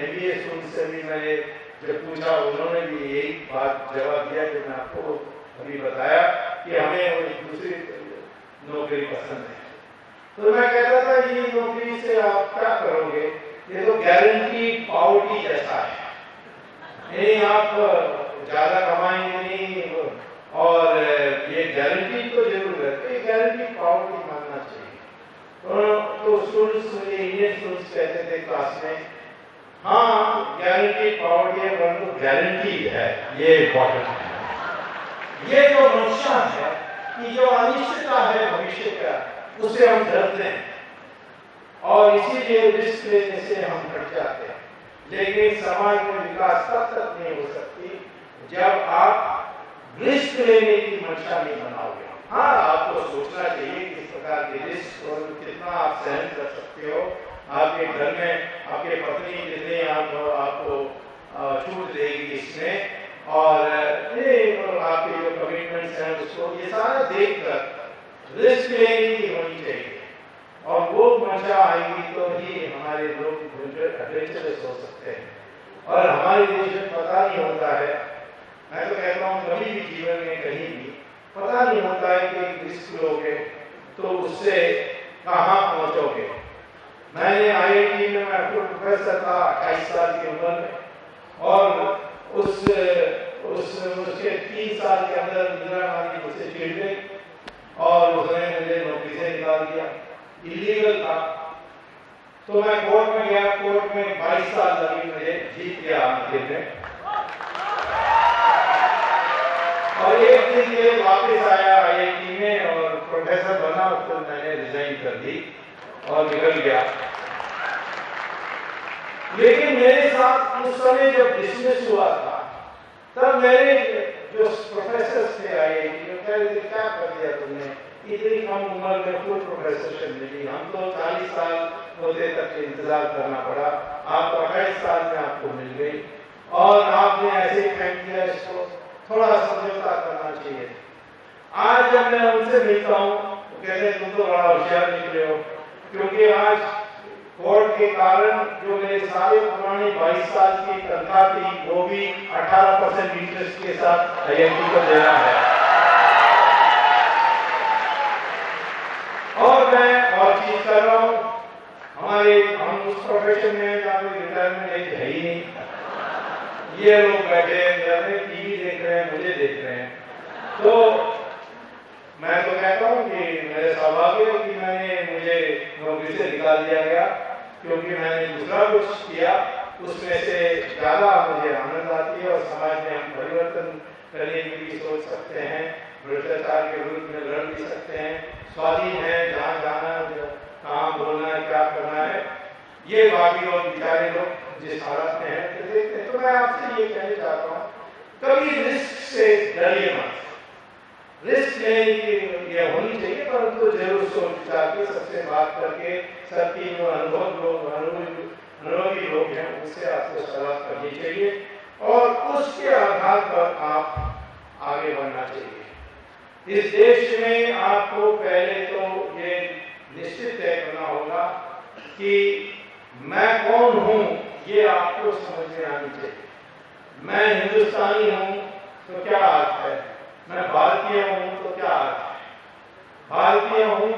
MBA स्टूडेंट्स से भी मैंने जब पूछा, उन्होंने भी यही बात जवाब दिया जो मैं आपको अभी बताया कि हमें वो दूसरी नौकरी पसंद है। तो मैं कहता था ये नौकरी से आप क्या करोगे, ये तो गारंटी पावर्टी जैसा है, नहीं आप ज्यादा कमाएंगे नहीं और ये गारंटी तो जरूर है, गारंटी पावर्टी मानना चाहिए। तो स्टूडेंट्स मुझे इंडियन स्टूडेंट्स कहते थे क्लास में, हाँ गारंटी पावर्टी है परंतु गारंटी है, ये इम्पोर्टेंट है। ये जो मंशा है कि जो अनिश्चितता है भविष्य का, उससे हम डरते हैं और इसीलिए रिस्क लेने से हम हट जाते हैं। लेकिन समाज में विकास तब तक नहीं हो सकती जब आप रिस्क लेने की मंशा नहीं बनाओगे। हाँ, आपको सोचना चाहिए कि इस प्रकार के रिस्क और कितना आप सहन कर सकते हो। आपके घर में आपके पत्नी कितने आपको छूट देगी इसमें, और आपके जो कमिटमेंट्स हैं उसको ये सारा देखकर रिस्क लेने की होनी चाहिए और वो मंशा आएगी तो ही हमारे लोग एडवेंचरस हो सकते हैं। और हमारे देश में पता नहीं होता है, मैं तो कहता हूँ कभी भी जीवन में कहीं भी पता नहीं होता है कि रिस्क लोगे तो उससे कहाँ पहुँचोगे। मैंने IIT में मैं प्रोफेसर था 28 साल की उम्र में, और उसके 3 साल के अंदर इंदिरा गांधी मुझसे चिढ़ गई और उसने मुझे नौकरी से निकाल दिया, इलीगल था। तो मैं कोर्ट में गया, कोर्ट में 22 साल लगी, मुझे जीत गया आखिर में, और एक दिन के वापस आया IIT में और प्रोफेसर बना। तो मैंने रिजाइन कर दी और निकल गया। लेकिन मेरे साथ उस समय जब डिसमिस हुआ था, तब मेरे जो प्रोफेसर थे IIT में कह रहे थे क्या कर दिया तुमने, इतनी कम उम्र में फुल प्रोफेसरशिप मिली, हम तो 40 साल होते तक इंतजार करना पड़ा, आप 28 साल में आपको मिल गई और आपने ऐसे ही फेंक दिया, इसको थोड़ा समझौता करना चाहिए। आज जब मैं उनसे मिलता हूँ तो कहते हैं तुम तो बड़ा होशियार निकले हो, क्योंकि आज कोर्ट के कारण जो मेरे सारे पुराने 22 साल की तनख्वाह थी वो भी 18% इंटरेस्ट के साथ IIT को देना है। और मैं और चीज कर रहा हूँ, हम उस प्रोफेशन में जहाँ रिटायरमेंट एज है ही नहीं। ये लोग बैठे टीवी देख रहे हैं, मुझे देख रहे हैं। तो मैं तो कहता हूँ कि मेरे सौभाग्य है कि मुझे नौकरी से निकाल दिया गया, क्योंकि मैंने दूसरा कुछ किया, उसमें से ज़्यादा मुझे आनंद आती है और समाज में हम परिवर्तन करने की भी सोच सकते हैं, भ्रष्टाचार के विरुद्ध में लड़ भी सकते हैं, स्वाधीन है जहाँ जाना, कहाँ बोलना है, क्या करना है। ये बाकी लोग बेचारे लोग जिस हालत में हैं तो देखते हैं। तो मैं आपसे ये कहना चाहता हूँ, कभी रिस्क से डरिए मत। रिस्क लेने की ये होनी चाहिए, परंतु जरूर सोच विचार के सबसे बात करके, सबकी जो अनुभवी लोग हैं उनसे आपको सलाह करनी चाहिए और उसके आधार पर आप आगे बढ़ना चाहिए। इस देश में आपको पहले तो ये निश्चित तय करना होगा कि मैं कौन हूँ, ये आपको समझ में आनी चाहिए। मैं हिंदुस्तानी हूँ तो क्या अर्थ है, मैं भारतीय हूँ तो क्या अर्थ है। भारतीय हूँ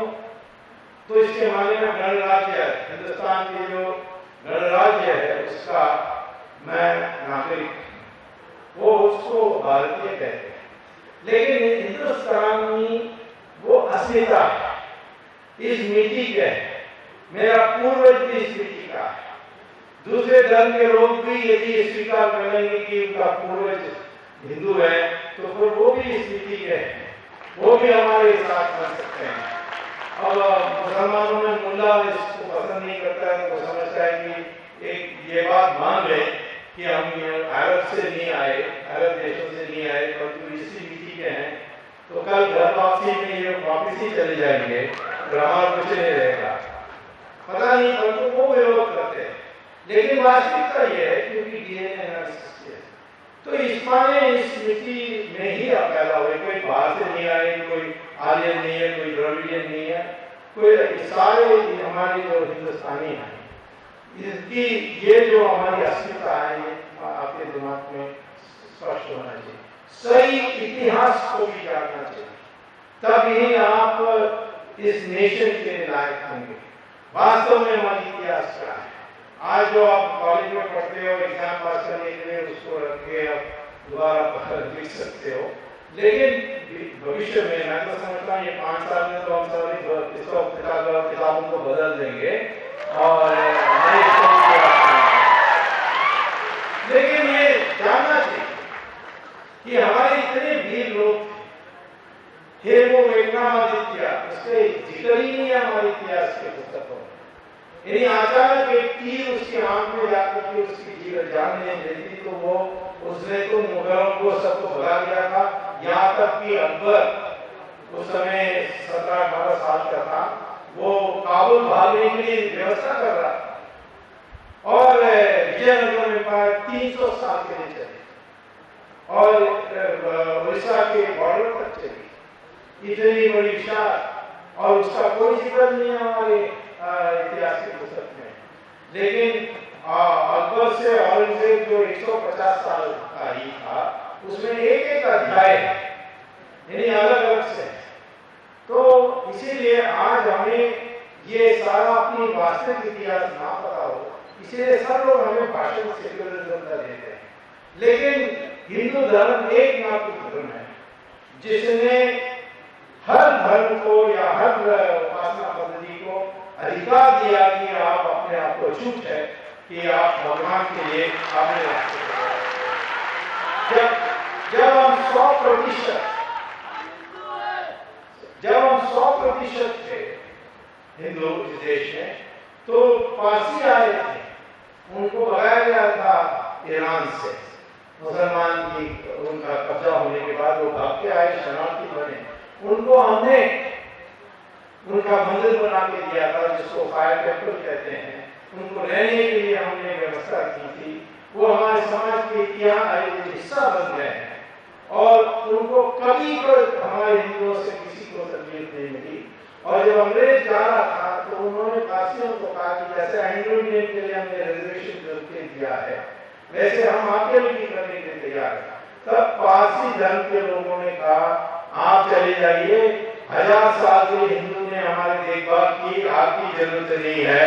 तो इसके माने में गणराज्य है, हिंदुस्तान के जो गणराज्य है उसका मैं नागरिक, वो उसको भारतीय कहते हैं। लेकिन हिंदुस्तानी वो अस्मिता है, इस मिट्टी के है, मेरा पूर्वज भी इस मिट्टी का है। दूसरे धर्म के लोग भी यदि स्वीकार करेंगे कि उनका पूर्वज हिंदू है तो फिर वो भी इस मिट्टी के हैं, वो भी हमारे साथ बन सकते हैं। अब मुसलमानों में मुल्ला इसको पसंद नहीं करता है, तो समझता है कि एक ये बात मान ले कि हम अरब से नहीं आए, अरब देशों से नहीं आए, परंतु इसी मिट्टी के हैं, तो कल घर वापसी में ये वापिस ही चले जाएंगे और हमारा कुछ नहीं रहेगा। पता नहीं, परंतु वो विरोध करते हैं। लेकिन वास्तविकता ये है क्योंकि डीएनए एनालिसिस, तो इस माने इस मिट्टी में ही आप पैदा हुए, कोई बाहर से नहीं आए, कोई आर्यन नहीं है, कोई द्रविडियन नहीं है, कोई सारे हमारे जो हिंदुस्तानी हैं, इसकी ये जो हमारी अस्मिता है ये आपके दिमाग में स्पष्ट होना चाहिए। सही इतिहास को भी जानना चाहिए, तब ही आप इस नेशन के लायक होंगे। वास्तव में हमारी इतिहास क्या है, आज जो आप कॉलेज में पढ़ते हो एग्जाम पास करने के लिए उसको रख के आप दोबारा लिख सकते हो, लेकिन भविष्य में मैं तो समझता हूँ ये 5 साल में तो हम सभी किताबों को बदल देंगे और लेकिन ये जानना चाहिए कि हमारे इतने वीर लोग थे, वो विक्रमादित्य, उसके जिक्र ही नहीं है हमारे इतिहास के पुस्तकों में। यानी अचानक एक तीर उसकी आंख में जाकर के उसकी जान नहीं देती, तो वो उसने तो मुगलों को सबको भगा दिया था। यहाँ तक कि अकबर उस समय 17-18 साल का था, वो काबुल भागने के लिए व्यवस्था कर रहा था और विजयनगर में 300 साल के लिए चले और उड़ीसा के बॉर्डर तक चली, इतनी बड़ी विशाल, और उसका कोई जिक्र नहीं है हमारे इतिहास की पुस्तक में। लेकिन अकबर से औरंगजेब जो 150 साल का ही था, उसमें एक एक अध्याय यानी अलग अलग से। तो इसीलिए आज हमें ये सारा अपनी वास्तविक इतिहास ना पता हो, इसीलिए सब लोग हमें भाषण सेक्युलरिज्म का देते हैं। लेकिन हिंदू धर्म एकमात्र धर्म है जिसने हर धर्म को या हर उपासना पद्धति को अधिकार दिया कि आप अपने आप को छूट है कि आप भगवान के लिए अपने रास्ते जब हम 100% थे हिंदू इस देश में, तो पारसी आए थे, उनको भगाया गया था ईरान से। मुसलमान की उनका कब्जा होने के बाद वो भाग के आए, शरणार्थी बने, उनको हमने उनका मंदिर बना के दिया था जिसको फायर टेम्पल कहते हैं, उनको रहने के लिए हमने व्यवस्था की थी। वो हमारे समाज के इतिहास हिस्सा बन गए हैं और उनको कभी हमारे हिंदुओं से किसी को तकलीफ नहीं मिली। और जब अंग्रेज जा रहा था तो उन्होंने पारसियों को कहा कि जैसे एंग्लो इंडियन के लिए हमने रिजर्वेशन दिया है, वैसे हम आपके लिए भी करने के लिए तैयार हैं। तब पारसी धर्म के लोगों ने कहा आप चले जाइए, 1000 साल से हिंदू ने हमारी देखभाल की, आपकी जरूरत नहीं है।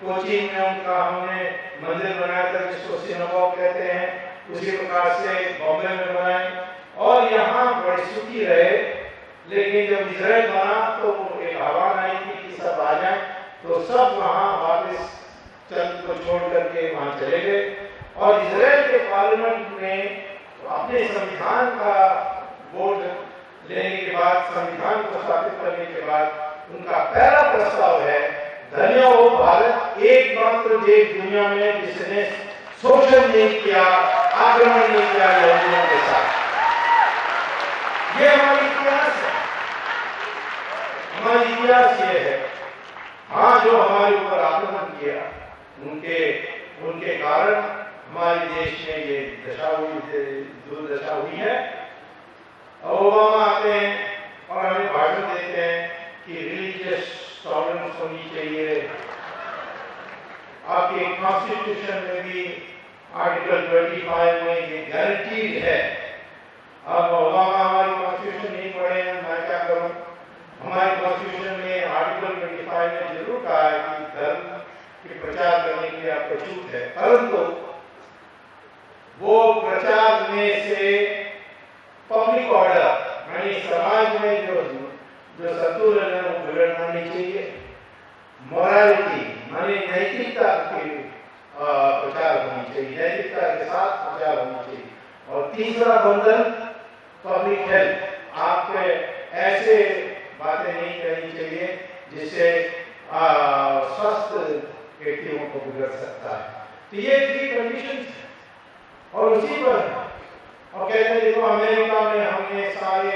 कोचीन में उनका हमने मंदिर बनाया था जिसको सिनेगॉग कहते हैं, उसी प्रकार से बॉम्बे में बनाए और यहाँ बड़े सुखी रहे। लेकिन जब इजराइल बना तो एक आह्वान आई थी कि सब आ जाए, तो सब वहाँ वापस चंद को छोड़ करके वहाँ चले गए और इजराइल के पार्लियामेंट में अपने संविधान का वोट लेने के बाद, संविधान को स्थापित करने के बाद उनका पहला प्रस्ताव है, धन्य हो भारत, एकमात्र देश दुनिया में जिसने शोषण नहीं किया, आक्रमण नहीं किया यहूदियों के साथ। ये हमारी इतिहास है, हमारी इतिहास ये है। हाँ, जो हमारे ऊपर आक्रमण किया उनके कारण हमारे देश में ये दशा हुई, दुर्दशा हुई है। ओबामा आते हैं और हमें भाषण देते हैं कि रिलीजियस टॉलरेंस होनी चाहिए। आपके कॉन्स्टिट्यूशन में भी आर्टिकल 25 में ये गारंटीड है। अब ओबामा हमारी कॉन्स्टिट्यूशन नहीं पढ़े हैं, मैं क्या करूं? हमारे कॉन्स्टिट्यूशन में आर्टिकल 25 ने जरूर कहा है कि धर्म के प्रचार करने की आपको छूट है, परंतु वो प्रचार में से पब्लिक ऑर्डर यानी समाज में जो संतुलन है वो बिगड़ना नहीं चाहिए। मोरालिटी माने नैतिकता की प्रचार होनी चाहिए, नैतिकता के साथ प्रचार होनी चाहिए। और तीसरा बंधन पब्लिक हेल्थ, आप ऐसे बातें नहीं करनी चाहिए जिससे स्वस्थ व्यक्तियों को बिगड़ सकता है। तो ये 3 कंडीशंस और उसी पर और कहते हैं देखो अमेरिका में हमने सारे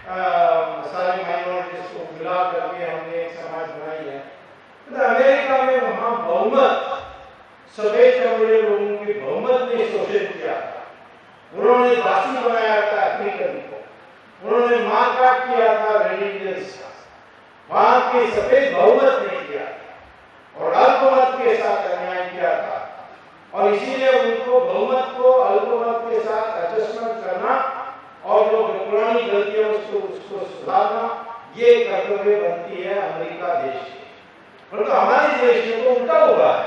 माइनॉरिटीज को मिला करके हमने एक समाज बनाई है। तो अमेरिका में वहां बहुमत, सफेद चमड़े लोगों के बहुमत ने शोषण किया। उन्होंने दासी बनाया था अफ्रीकन को, उन्होंने मारकाट किया था रिलीजियंस का। वहां के सफेद बहुमत ने किया और अल्पमत के साथ अन्याय किया था और इसीलिए उनको बहुमत को अल्पमत के साथ एडजस्टमेंट करना और जो पुरानी गलतियां उसको सुधारना, ये कर्तव्य बनती है अमेरिका देश की। परंतु हमारे देश में तो उल्टा हुआ है,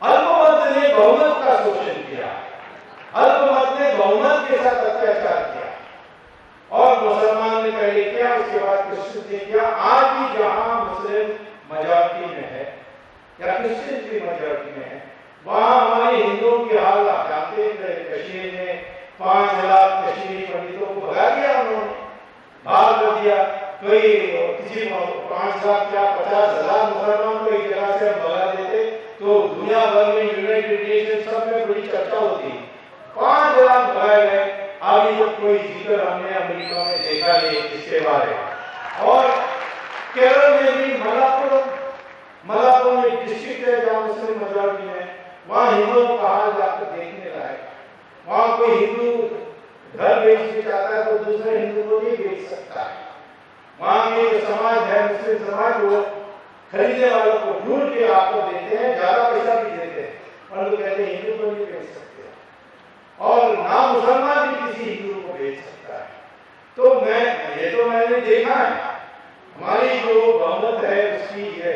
अल्पमत ने बहुमत का शोषण किया, अल्पमत ने बहुमत के साथ अत्याचार किया और मुसलमान ने पहले किया, उसके बाद क्रिश्चियन ने किया। आज भी जहां मुस्लिम मेजॉरिटी में है या क्रिश्चियन भी मेजॉरिटी में है, वहां हमारे हिंदुओं के हाल आप जानते हैं। कश्मीर में 5 लाख कश्मीरी पंडितों को भगा दिया, उन्होंने भाग कर दिया। कोई किसी 5 लाख क्या 50,000 मुसलमान को एक जगह से भगा देते तो दुनिया भर में यूनाइटेड नेशन सब में बड़ी चर्चा होती। 5 लाख भगाए गए, अभी तक कोई जिक्र हमने अमेरिका में देखा नहीं इसके बारे में। और केरल में भी मलापुरम में डिस्ट्रिक्ट है जहाँ मुस्लिम मेजॉरिटी में, वहाँ हिंदुओं का हाल जाकर देखने लायक। वहाँ कोई हिंदू घर बेचना चाहता है तो दूसरे हिंदू को नहीं बेच सकता है। वहाँ के जो समाज है मुस्लिम समाज, वो खरीदने वालों को ढूंढ के आपको देते हैं, ज्यादा पैसा भी देते हैं, परंतु कहते हैं हिंदू को नहीं बेच सकते और ना मुसलमान भी किसी हिंदू को बेच सकता है। तो मैंने देखा है, हमारी जो बहुमत है उसकी है।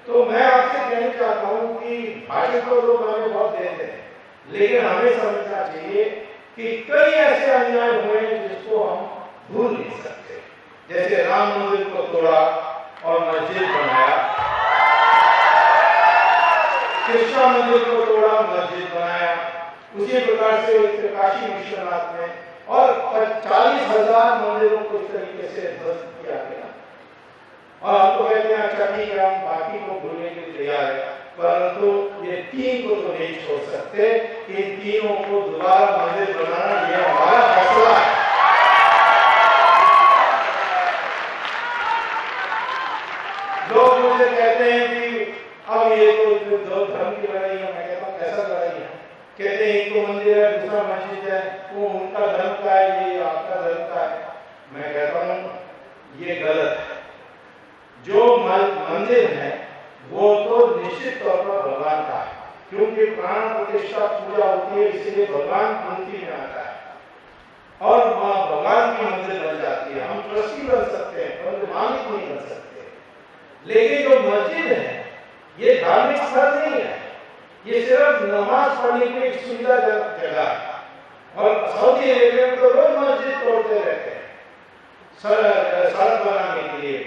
तो मैं आपसे कहना चाहता हूँ कि भाषण तो लोग हमें बहुत देते हैं, लेकिन हमें समझना चाहिए कि कई ऐसे अन्याय हुए हैं जिसको हम भूल नहीं सकते। जैसे राम मंदिर को तोड़ा और मस्जिद बनाया, कृष्ण मंदिर को तोड़ा मस्जिद बनाया, उसी प्रकार से काशी विश्वनाथ में और 40,000 मंदिरों को इस तरीके से ध्वस्त किया गया। और हम तो कहते हैं अच्छा ठीक है, हम बाकी को भूलने के लिए तैयार है, परंतु ये 3 को तो नहीं छोड़ सकते। इन तीनों को दोबारा मंदिर बनाना ये हमारा फैसला है। लोग मुझे कहते हैं कि अब ये तो दो धर्म की लड़ाई है। मैं कहता हूँ कैसा लड़ाई है? कहते हैं एक तो मंदिर है, दूसरा मस्जिद है, वो उनका धर्म का है, ये आपका धर्म का है। मैं कहता हूँ ये गलत है। जो मंदिर है वो तो निश्चित तौर पर भगवान का है, क्योंकि प्राण प्रतिष्ठा पूजा होती है, इसलिए भगवान मूर्ति में आता है और भगवान की मंदिर बन जाती है। हम ट्रस्टी बन सकते हैं परंतु मालिक नहीं बन सकते। लेकिन जो मस्जिद है ये धार्मिक स्थल नहीं है, ये सिर्फ नमाज पढ़ने की एक सुविधाजनक जगह है। और सऊदी अरेबिया में तो रोज मस्जिद तोड़ते रहते हैं सड़क बनाने के लिए,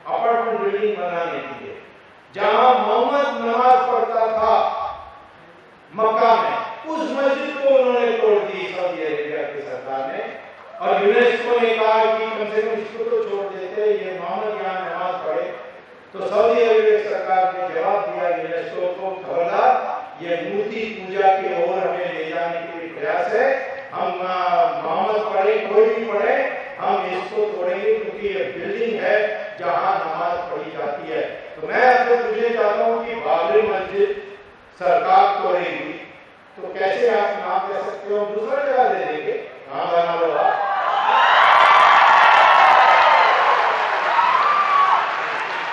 अपार्टमेंट बिल्डिंग बनाने के लिए। जहां मोहम्मद नमाज पढ़ता था मक्का में, उस मस्जिद को उन्होंने तोड़ दी सऊदी अरेबिया की सरकार ने। और यूनेस्को ने कहा कि कम से कम इसको तो छोड़ देते, ये मोहम्मद यहाँ नमाज पढ़े। तो सऊदी अरेबिया सरकार ने जवाब दिया यूनेस्को को, खबरदार, ये मूर्ति पूजा की ओर हमें ले जाने के लिए प्रयास है, हम मोहम्मद पढ़े कोई भी पढ़े, हम इसको तोड़ेंगे क्योंकि ये बिल्डिंग है जहां नमाज पढ़ी जाती है। तो मैं आपसे पूछना चाहता हूं कि बाबरी मस्जिद सरकार तोड़ेगी तो कैसे आप नाम ले सकते हो, दूसरा जगह दे देंगे, कहां बना होगा।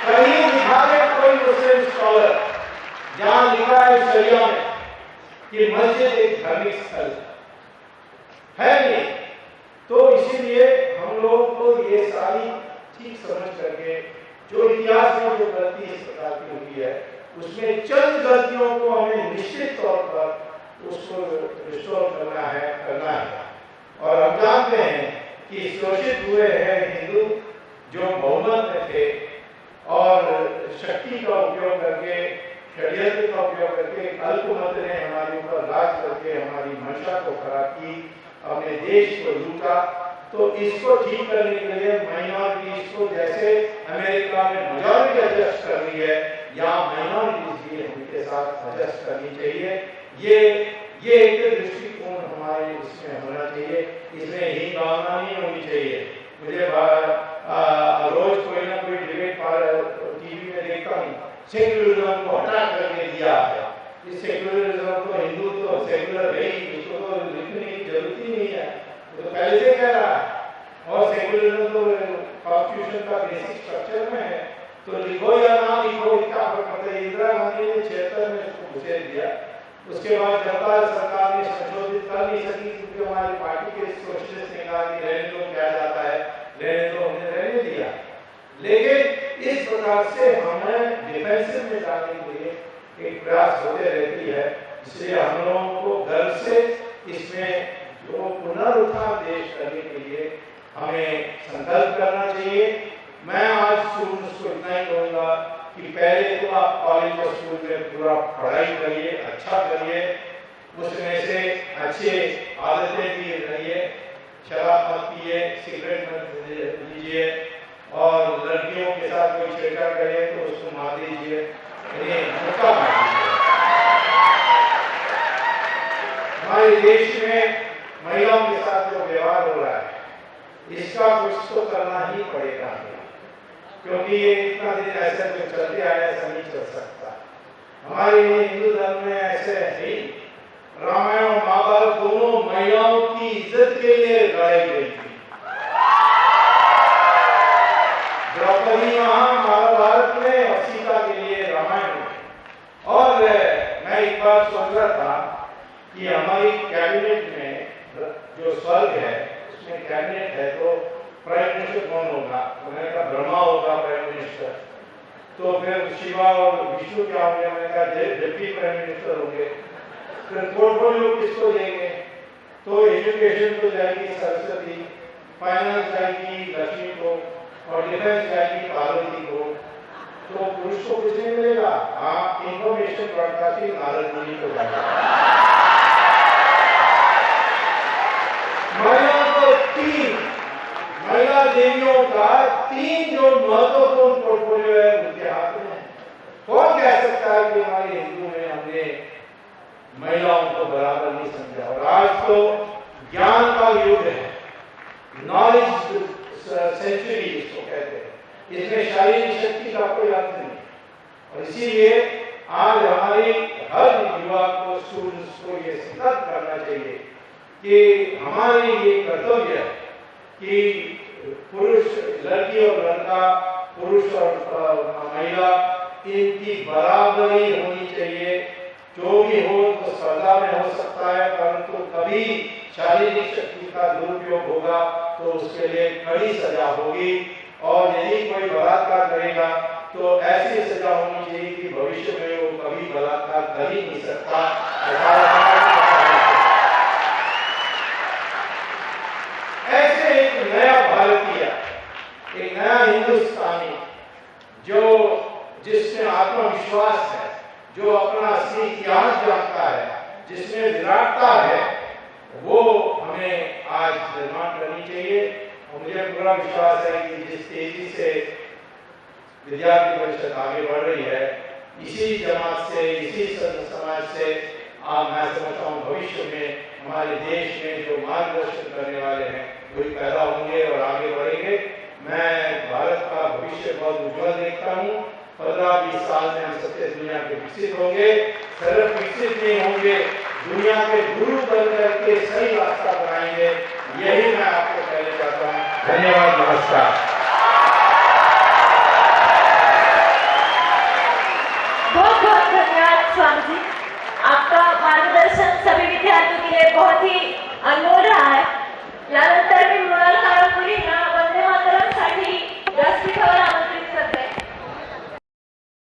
कहीं लिखा है कोई मुस्लिम स्कॉलर जहां लिखा है शरिया में कि मस्जिद एक धार्मिक स्थल है नहीं। तो इसीलिए हम लोगों को ये सारी ठीक समझ करके जो इतिहास में जो गलती इस प्रकार की हुई है, उसमें चंद गलतियों को हमें निश्चित तौर पर उसको रिस्टोर करना है। और हम जानते हैं कि शोषित हुए हैं हिंदू जो बहुमत में थे और शक्ति का उपयोग करके, षड्यंत्र का उपयोग करके अल्पमत ने हमारे ऊपर राज करके हमारी मंशा को खराब की, अपने देश को लूटा। तो इसको ठीक करने के लिए माइनॉरिटीज को, जैसे अमेरिका में मेजॉरिटी एडजस्ट कर रही है, यहाँ माइनॉरिटीज भी उनके साथ एडजस्ट करनी चाहिए। ये एक दृष्टिकोण हमारे इसमें होना चाहिए, इसमें ही भावना नहीं होनी चाहिए। मुझे रोज कोई ना कोई डिबेट टीवी में देखता हूँ, सेक्युलरिज्म को हटा करके दिया है, इस सेक्युलरिज्म को हिंदुत्व सेक्युलर है, इसको तो लिखने की जरूरत ही नहीं है, तो पहले से कह रहा है। और सेक्युलरिज्म तो कॉन्स्टिट्यूशन का बेसिक स्ट्रक्चर में है, तो लिखो या ना लिखो क्या फर्क पड़ता है। इंदिरा गांधी ने 76 में इसको घुसेड़ दिया, उसके बाद जनता सरकार ने संशोधित कर नहीं सकी क्योंकि हमारी पार्टी के सोशलिस्ट ने कहा कि रहने दो, क्या जाता है, रहने दो, हमने रहने दिया। लेकिन इस प्रकार से हमें डिफेंसिव में जाने के लिए एक प्रयास होते रहती है, इसलिए हम लोगों को गर्व से इसमें जो पुनरुत्थान देश करने के लिए हमें संकल्प करना चाहिए। मैं आज स्टूडेंट्स को इतना ही कहूँगा कि पहले तो आप कॉलेज और स्कूल में पूरा पढ़ाई करिए, अच्छा करिए, उसमें से अच्छे आदतें भी रहिए, शराब मत पिए, सिगरेट मत लीजिए, और लड़कियों के साथ कोई छेड़छाड़ करे तो उसको मार दीजिए, मुक्का मार दीजिए। हमारे देश में महिलाओं के साथ जो व्यवहार हो रहा है, इसका कुछ तो करना ही पड़ेगा, क्योंकि ये इतना दिन ऐसे जो चलते आया ऐसा नहीं चल सकता। हमारे हिंदू धर्म में ऐसे ही रामायण और महाभारत दोनों महिलाओं की इज्जत के लिए लड़ाई गई थी। द्रौपदी महाभारत में और सीता के लिए रामायण में। और मैं एक बार सोच रहा था कि हमारी कैबिनेट में जो स्वर्ग है उसमें कैबिनेट है, तो प्राइम मिनिस्टर कौन होगा? तो मैंने कहा ब्रह्मा होगा प्राइम मिनिस्टर। तो फिर शिवा और विष्णु क्या होंगे? मैंने कहा डिप्टी प्राइम मिनिस्टर होंगे। फिर पोर्टफोलियो किसको देंगे? तो एजुकेशन को जाएगी सरस्वती, फाइनेंस जाएगी लक्ष्मी को, और डिफेंस जाएगी पार्वती को। तो पुरुष को कुछ नहीं मिलेगा। हाँ, इंफॉर्मेशन ब्रॉडकास्टिंग नारद मुनि को जाएगा। महिला देवियों का 3 जो महत्वपूर्ण पोर्टफोलियो है उनके हाथ में। कौन कह सकता है कि हमारे हिंदू में हमने महिलाओं को बराबर नहीं समझा? और आज तो ज्ञान का युग है, नॉलेज सेंचुरी जिसको कहते हैं, इसमें शारीरिक शक्ति का कोई अर्थ नहीं। और इसीलिए आज हमारे हर युवा को, स्टूडेंट्स को ये संकल्प करना चाहिए कि हमारे ये कर्तव्य है कि पुरुष, लड़की और लड़का, पुरुष और महिला, इनकी बराबरी होनी चाहिए। जो भी हो तो स्पर्धा में हो सकता है, परंतु कभी शारीरिक शक्ति का दुरुपयोग होगा तो उसके लिए कड़ी सजा होगी। और यदि कोई बलात्कार करेगा तो ऐसी सजा होनी चाहिए कि भविष्य में वो कर ही नहीं सकता। 18 ऐसे एक नया भारतीय, एक नया हिंदुस्तानी जिसमें आत्मविश्वास है, जो अपना असली इतिहास जानता है, जिसमें विराटता है, वो हमें आज निर्माण करनी चाहिए। और मुझे पूरा विश्वास है कि जिस तेजी से विद्यार्थी परिषद आगे बढ़ रही है, इसी जमात से, इसी समाज से मैं समझता हूँ भविष्य में हमारे देश में जो मार्गदर्शन करने वाले हैं वही पैदा होंगे और आगे बढ़ेंगे। मैं भारत का भविष्य बहुत उज्जवल देखता हूँ। 15-20 साल में हम सबसे दुनिया के विकसित होंगे, सिर्फ विकसित नहीं होंगे, दुनिया के गुरु बनकर के सही रास्ता बनाएंगे। यही मैं आपको कहना चाहता हूँ। धन्यवाद, नमस्कार। बहुत बहुत धन्यवाद स्वामी जी, आपका मार्गदर्शन सभी विद्यार्थियों के लिए बहुत ही अनमोल